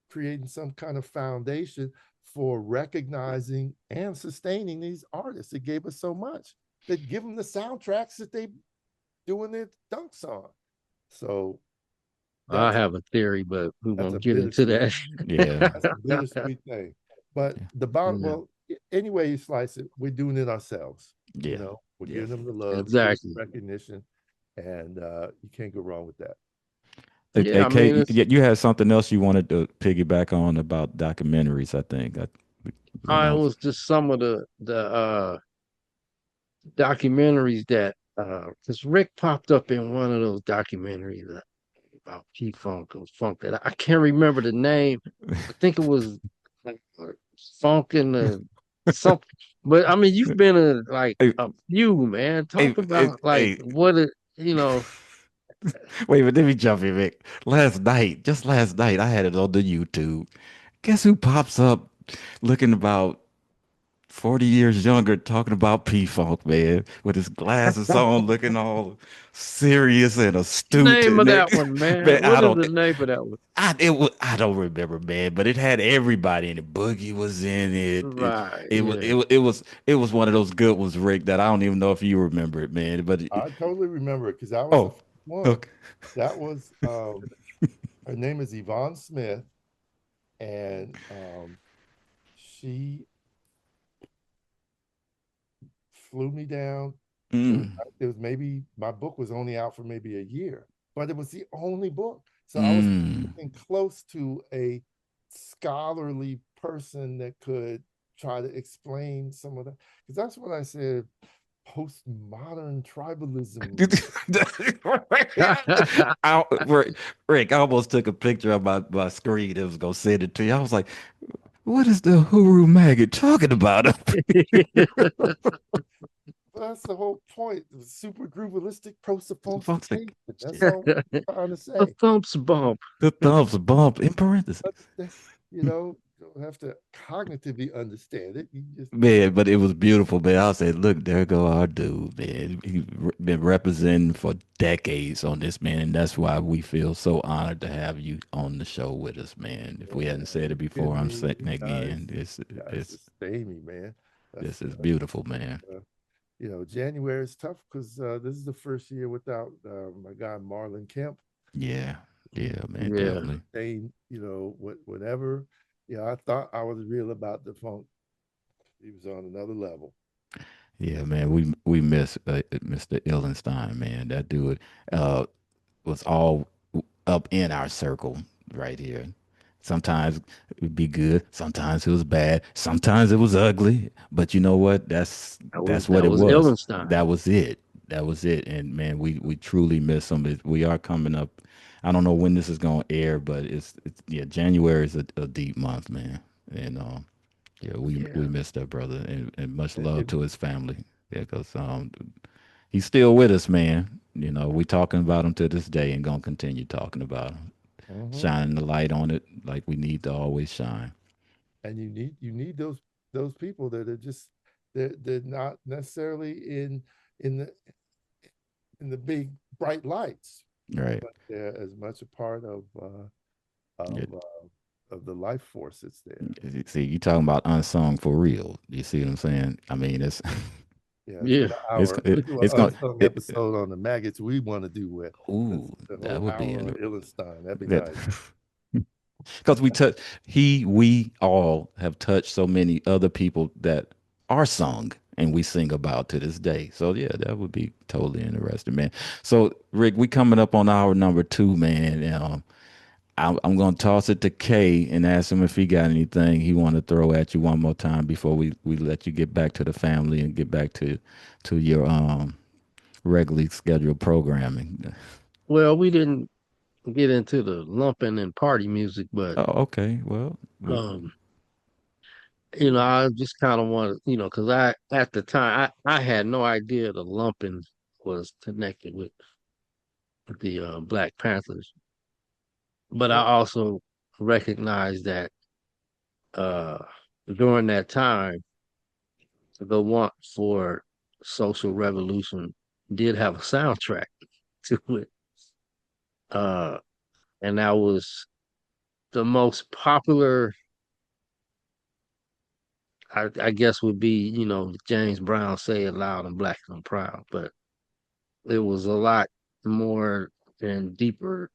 creating some kind of foundation for recognizing and sustaining these artists that gave us so much, that give them the soundtracks that they doing their dunks on. So I that's have a theory, but we that's a won't get into bittersweet that. Yeah. that's a bittersweet thing. But Yeah. the bottom, Yeah, well, anyway you slice it, we're doing it ourselves. Yeah. We're Yeah. giving them the love, giving them exactly. recognition, and you can't go wrong with that. Yeah, Hey, I mean, Kate, it's you had something else you wanted to piggyback on about documentaries, I think. I went it on. was just some of the documentaries that because Rick popped up in one of those documentaries about P Funk or Funk that I can't remember the name. I think it was like Funk and the something. But I mean, you've been in like Hey, a few, man. hey, Talk about like hey, what it, you know. wait, but let me jump in, Vic. Last night, just last night, I had it on the YouTube. Guess who pops up looking about 40 years younger, talking about P-Funk, man, with his glasses on, looking all serious and astute. Name And of it, that one, man. man, What is the name of that one? I don't remember, man, but it had everybody in it. Boogie was in it. Right. Yeah. It was one of those good ones, Rick, that I don't even know if you remember it, man. But I totally remember it because that was the oh, first one. okay. That was her name is Yvonne Smith, and she flew me down. Mm, It was maybe my book was only out for maybe a year, but it was the only book. So I was mm. getting close to a scholarly person that could try to explain some of that. Because that's what I said, postmodern tribalism. Rick, I almost took a picture of my screen. It was gonna send it to you. I was like, "What is the Huru maggot talking about up Well, that's the whole point. The super groovalistic Folks, prosophistication. That's all we're trying to The say. thumps bump. the thumbs bump in parentheses. That's, you know, you don't have to cognitively understand it. You just Man, but it was beautiful, man. I said, look, there go our dude, man. He's been representing for decades on this, man. And that's why we feel so honored to have you on the show with us, man. If we hadn't said it before, give I'm me saying it you again. guys sustain me, man. That's This is beautiful, man. January is tough because this is the first year without my guy Marlon Kemp. Yeah, yeah, man, Yeah. definitely. They, whatever. I thought I was real about the funk. He was on another level. Yeah, man, we miss Mr. Illenstein, man. That dude uh was all up in our circle right here. Sometimes it would be good, sometimes it was bad, sometimes it was ugly. But you know what? That's what That it was was. Illenstein. That was it. That was it. And man, we truly miss him. We are coming up. I don't know when this is gonna air, but it's yeah, January is a deep month, man. And yeah, we Yeah. miss that brother, and much love It, to his family. Yeah, because he's still with us, man. You know, we talking about him to this day and gonna continue talking about him, mhm. shining the light on it like we need to always shine. And you need those people that are just they're not necessarily in the in the big bright lights, Right. but they're as much a part Yeah. of of the life force that's there. See, you talking about unsung for real. You see what I'm saying? I mean, Yeah, let's Yeah. get an hour. Let's do an it's going unsung it, episode on the maggots we want to do with. Let's ooh, the that whole would be hour on in Illenstein. That'd be that nice. because we all have touched so many other people that are sung and we sing about to this day. So yeah, that would be totally interesting, man. So Rick, we coming up on hour number 2, man. And, I'm gonna toss it to Kay and ask him if he got anything he want to throw at you one more time before we let you get back to the family and get back to your regularly scheduled programming. Well, we didn't get into the lumping and party music, but Oh, okay. Well, um, I just kind of wanted, because I at the time I had no idea the lumping was connected with the Black Panthers, but I Well, also recognized that uh during that time, the want for social revolution did have a soundtrack to it, uh, and that was the most popular. I guess would be James Brown "Say It Loud and Black and Proud," but it was a lot more and deeper,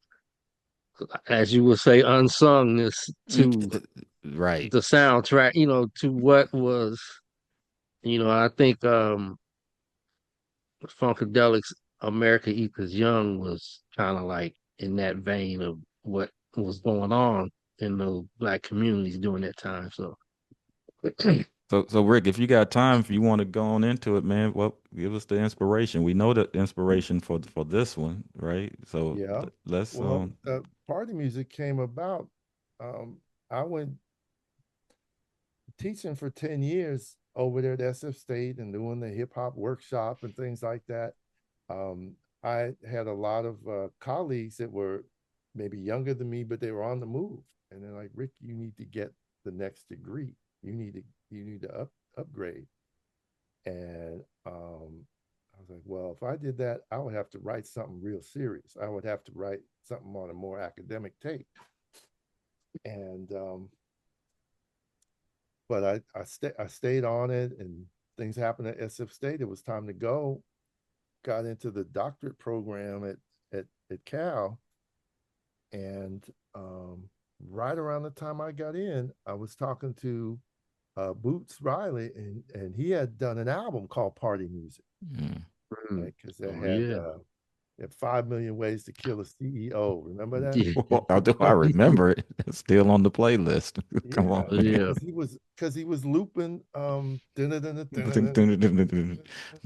as you would say, unsungness to right. the soundtrack. To what was. I think Funkadelic's "America Equals Young" was kind of like in that vein of what was going on in the black communities during that time. So So Rick, if you got time, if you want to go on into it, man, well, give us the inspiration. We know the inspiration for this one, right? So yeah. let's Well, party music came about. Um, I went teaching for 10 years over there at SF State and doing the hip hop workshop and things like that. Um, I had a lot of colleagues that were maybe younger than me, but they were on the move. And they're like, Rick, you need to get the next degree. You need to upgrade. And I was like, well, if I did that, I would have to write something real serious. I would have to write something on a more academic tape. And but I stayed on it, and things happened at SF State. It was time to go. Got into the doctorate program at Cal, and right around the time I got in, I was talking to Boots Riley, and he had done an album called Party Music, because they Oh yeah. had 5 million ways to kill a CEO. Remember that? Yeah. Well, do I remember it? It's still on the playlist. Come Yeah, on, man. Yeah. because he was looping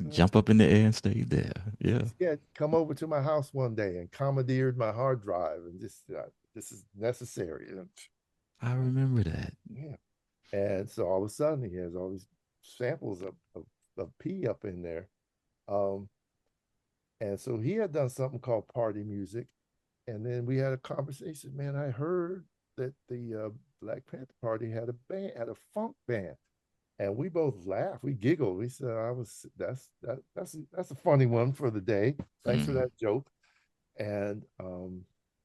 Jump up in the air and stay there. Yeah, he had come over to my house one day and commandeered my hard drive and just this is necessary. And, I remember that. yeah. And so all of a sudden he has all these samples of P up in there. Um, and so he had done something called Party Music. And then we had a conversation. Man, I heard that the Black Panther Party had a band, had a funk band. And we both laughed. We giggled. We said, "I was that's a funny one for the day. Thanks for Mm, that joke." And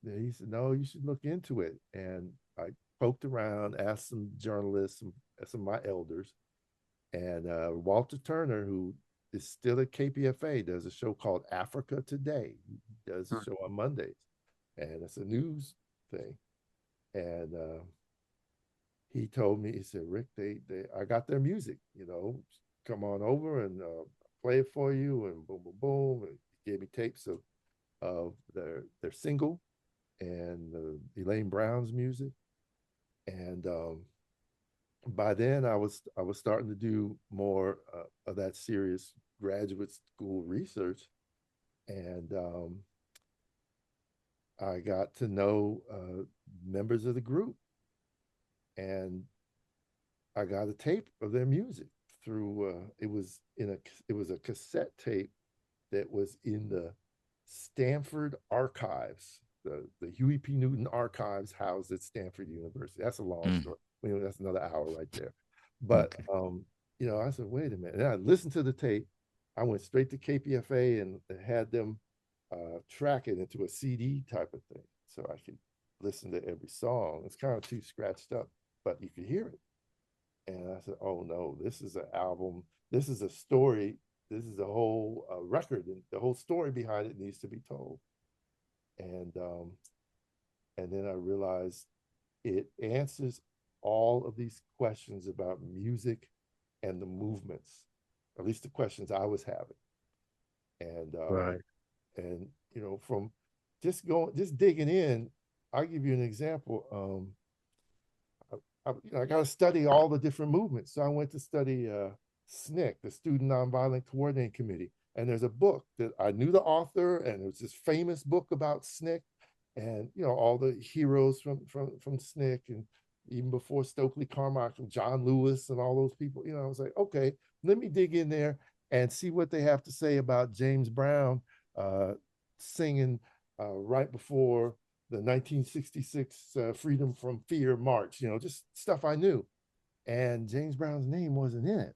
he said, "No, you should look into it." And I poked around, asked some journalists, some of my elders, and Walter Turner, who is still at KPFA, does a show called Africa Today. He does a show on Mondays, and it's a news thing. And he told me, he said, Rick, I got their music, come on over and play it for you, and boom, boom, boom. And he gave me tapes of their single and Elaine Brown's music. And by then I was starting to do more of that serious graduate school research, and I got to know members of the group, and I got a tape of their music through it was a cassette tape that was in the Stanford archives, the Huey P. Newton archives housed at Stanford University. That's a long mm, story. That's another hour right there. But okay. I said, wait a minute. And I listened to the tape. I went straight to KPFA and had them track it into a CD type of thing, so I could listen to every song. It's kind of too scratched up, but you could hear it. And I said, oh no, this is an album. This is a story. This is a whole record, and the whole story behind it needs to be told. And and then I realized it answers all of these questions about music and the movements, at least the questions I was having. And Right. from just digging in, I'll give you an example. I got to study all the different movements. So I went to study SNCC, the Student Nonviolent Coordinating Committee. And there's a book that I knew the author, and it was this famous book about SNCC, and all the heroes from SNCC, and even before Stokely Carmichael, John Lewis, and all those people. I was like, okay, let me dig in there and see what they have to say about James Brown singing right before the 1966 Freedom from Fear March, just stuff I knew. And James Brown's name wasn't in it.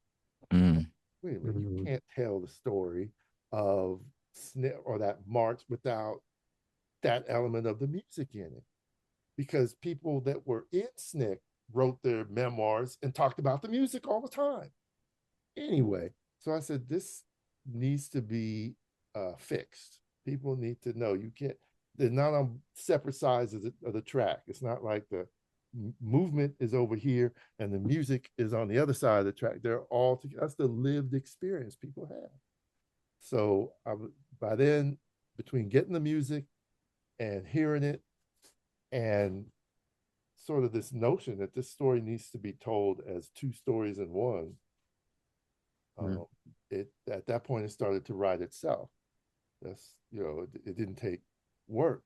Mm, Wait a minute, you Mhm. can't tell the story of SNCC or that march without that element of the music in it. Because people that were in SNCC wrote their memoirs and talked about the music all the time. Anyway, so I said, this needs to be fixed. People need to know you can't, they're not on separate sides of the track. It's not like the movement is over here and the music is on the other side of the track. They're all together. That's the lived experience people have. So by then, between getting the music and hearing it, and sort of this notion that this story needs to be told as two stories in one, Mhm. um, it at that point it started to write itself. It didn't take work,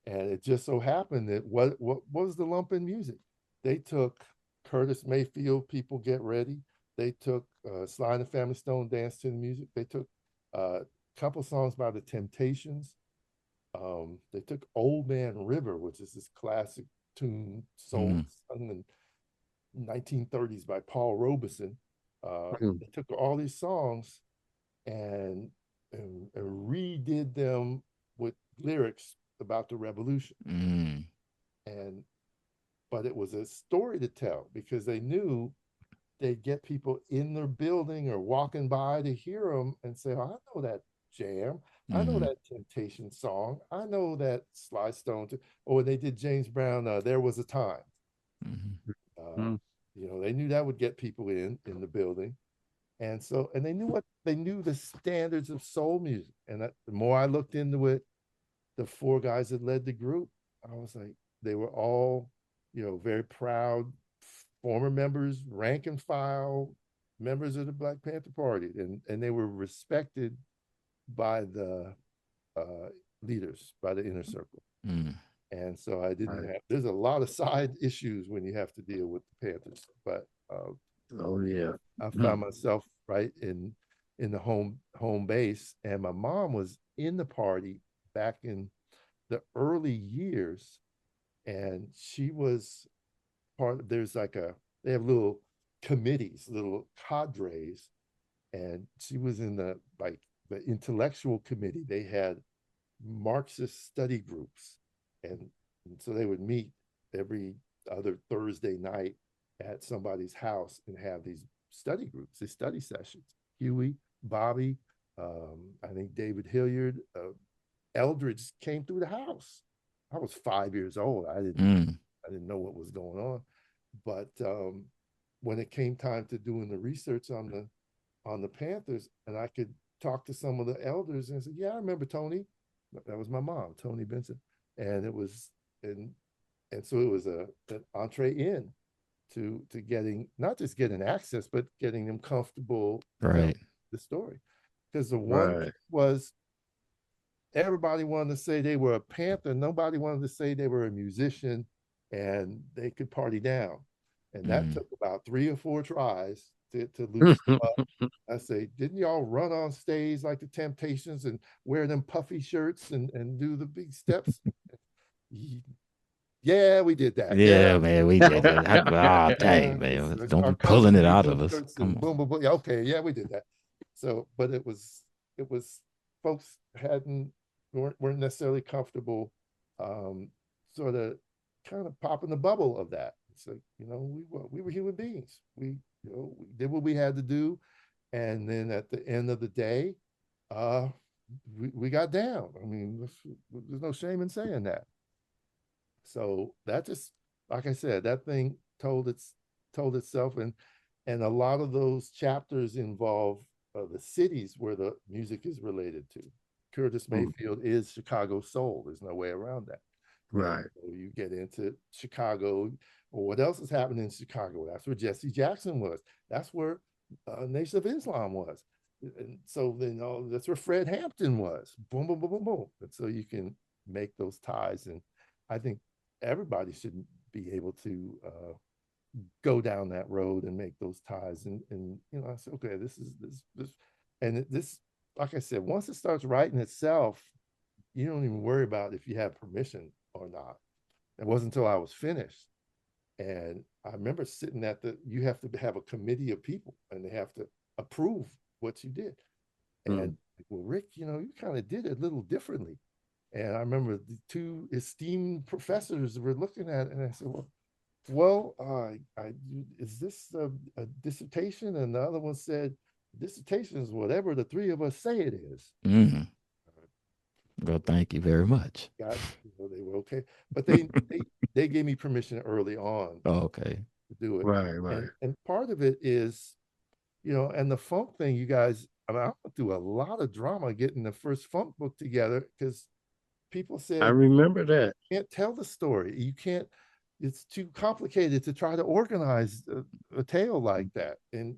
and it just so happened that what was the lump in music? They took Curtis Mayfield, People Get Ready. They took Sly and the Family Stone, Dance to the Music. They took a couple songs by the Temptations, They took Old Man River, which is this classic tune soul Mm. sung in 1930s by Paul Robeson. Mm. They took all these songs and, and redid them with lyrics about the revolution. Mm. And but it was a story to tell because they knew they'd get people in their building or walking by to hear them and say, oh, I know that jam. I know Mm. that Temptation song. I know that Sly Stone. Or they did James Brown, There Was a Time. Mm. Uh, they knew that would get people in the building. And so, and they knew the standards of soul music. And the more I looked into it, the four guys that led the group, I was like, they were all, very proud former members, rank and file members of the Black Panther Party, and they were respected by the uh, leaders, by the inner circle. Mm. And so I didn't Right. have. There's a lot of side issues when you have to deal with the Panthers, but Oh yeah. I Mm. found myself right in the home base, and my mom was in the party back in the early years, and she was part. There's like they have little committees, little cadres, and she was in the intellectual committee. They had Marxist study groups, and so they would meet every other Thursday night at somebody's house and have these study groups, these study sessions. Huey, Bobby, I think David Hilliard, Eldridge came through the house. I was 5 years old. Mm. I didn't know what was going on, but when it came time to doing the research on the Panthers, and I could talk to some of the elders and say, "Yeah, I remember Tony." That was my mom, Tony Vincent, and it was and so it was an entree in to getting not just getting access, but getting them comfortable telling Right. the story. Because the one Right. was everybody wanted to say they were a Panther. Nobody wanted to say they were a musician and they could party down. And that Mm. took about 3 or 4 tries to loosen them up. I say, didn't y'all run on stage like the Temptations and wear them puffy shirts and do the big steps? Yeah, we did that. Yeah, Yeah, man, we you did know, it. Dang, yeah. man, don't Our be pulling cousins it in out of blue us. shirts Come and on. boom, boom, boom. Yeah, okay, yeah, we did that. So, but it was folks weren't necessarily comfortable, um, sort of kind of popping the bubble of that. So, we were human beings. We did what we had to do, and then at the end of the day, uh, we got down. I mean, there's no shame in saying that. So that just, like I said, that thing told itself, and a lot of those chapters involve the cities where the music is related to. Curtis Mayfield is Chicago soul. There's no way around that. And Right. so you get into Chicago, or what else is happening in Chicago? That's where Jesse Jackson was. That's where Nation of Islam was. And so then that's where Fred Hampton was. Boom, boom, boom, boom, boom. And so you can make those ties. And I think everybody should be able to go down that road and make those ties. And I said, okay, this, and this, like I said, once it starts writing itself, you don't even worry about if you have permission or not. It wasn't until I was finished. And I remember sitting you have to have a committee of people and they have to approve what you did. And Mm. well, Rick, you kind of did it a little differently. And I remember the two esteemed professors were looking at it, and I said, well, is this a dissertation? And the other one said, dissertation is whatever the three of us say it is. Mm. Well, thank you very much. They were okay, but they gave me permission early on Oh, okay. to do it, Right. Right. and part of it is, and the funk thing, you guys. I mean, I went through a lot of drama getting the first funk book together because people I said remember that. you can't tell the story. You can't. It's too complicated to try to organize a tale like that. And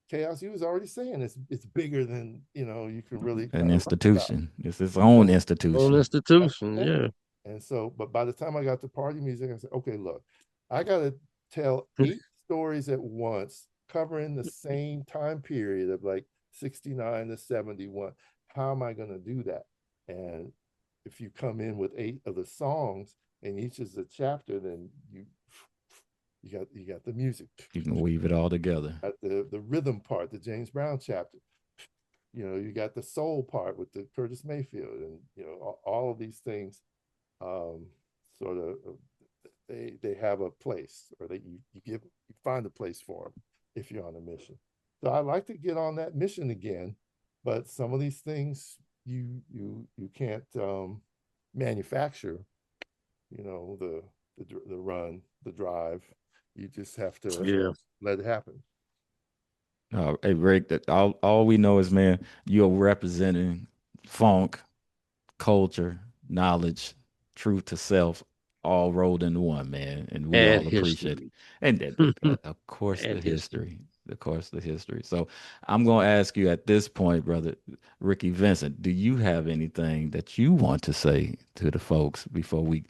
Chaos, you was already saying it's bigger than you can really An kind of write about. institution. It's its own So Old institution. that's the institution. thing. Yeah. And so, but by the time I got to party music, I said, okay, look, I got to tell 8 stories at once, covering the same time period of like 69 to 71. How am I going to do that? And if you come in with 8 of the songs and each is a chapter, then you got the music, You can weave it all together. at the rhythm part, the James Brown chapter. You got the soul part with the Curtis Mayfield, and all of these things, um, sort of, they have a place, or you find a place for them if you're on a mission. So I like to get on that mission again, but some of these things you can't manufacture. The run, the drive. You just have to Yeah. let it happen. Hey Rick, that all we know is, man, you're representing funk, culture, knowledge, truth to self, all rolled into one, man, and we And all appreciate it. history. And of course, And history. the history. So I'm gonna ask you at this point, brother Rickey Vincent, do you have anything that you want to say to the folks before we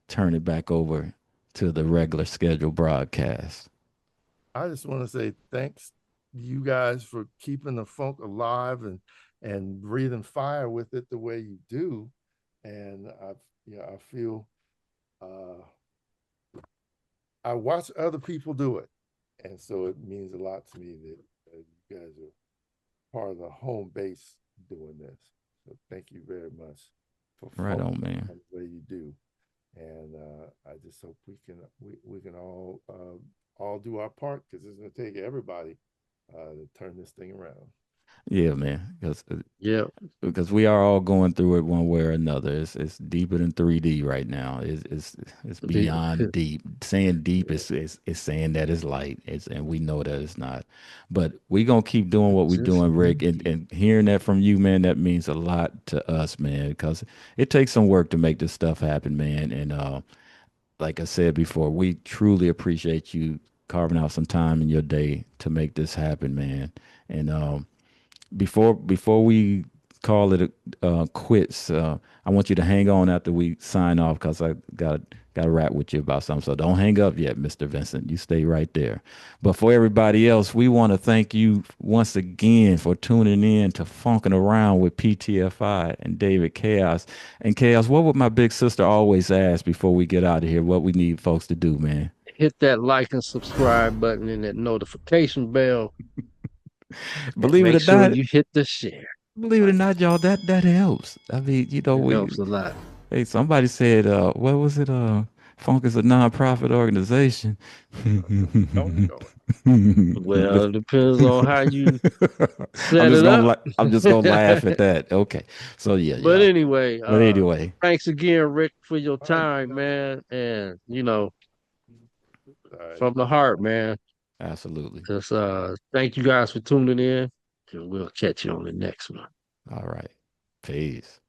turn it back over to the regular scheduled broadcast? I just want to say thanks you guys for keeping the funk alive and breathing fire with it the way you do. And I feel, uh, I watch other people do it, and so it means a lot to me that you guys are part of the home base doing this. So thank you very much for Right focusing on, man. on the way you do. And I just hope we can all do our part, because it's going to take everybody to turn this thing around. Yeah, man. Yeah. Because we are all going through it one way or another. It's deeper than 3D right now. It's beyond deep. Saying deep is saying that it's light. And we know that it's not. But we gonna keep doing what we're Just doing, Rick. And, deep. and hearing that from you, man, that means a lot to us, man. Because it takes some work to make this stuff happen, man. And like I said before, we truly appreciate you carving out some time in your day to make this happen, man. And before we call it quits, I want you to hang on after we sign off because I got to rap with you about something. So don't hang up yet, Mr. Vincent. You stay right there. But for everybody else, we want to thank you once again for tuning in to Funkin' Around with PTFI and David Chaos. And Chaos, what would my big sister always ask before we get out of here? What we need folks to do, man? Hit that like and subscribe button and that notification bell. And Believe it make or sure not, you hit the share believe it or button. not, y'all, that helps. I mean, It helps a lot. hey, somebody said, what was it? Funk is a nonprofit organization. Don't show it. Well, it depends on how you I'm set just it gonna up. I'm just gonna laugh at that. Okay. So yeah, But y'all. anyway, But anyway, thanks again, Rick, for your All right, time, man. And all right. from the heart, man. absolutely. Just thank you guys for tuning in. And we'll catch you on the next one. All right. Peace.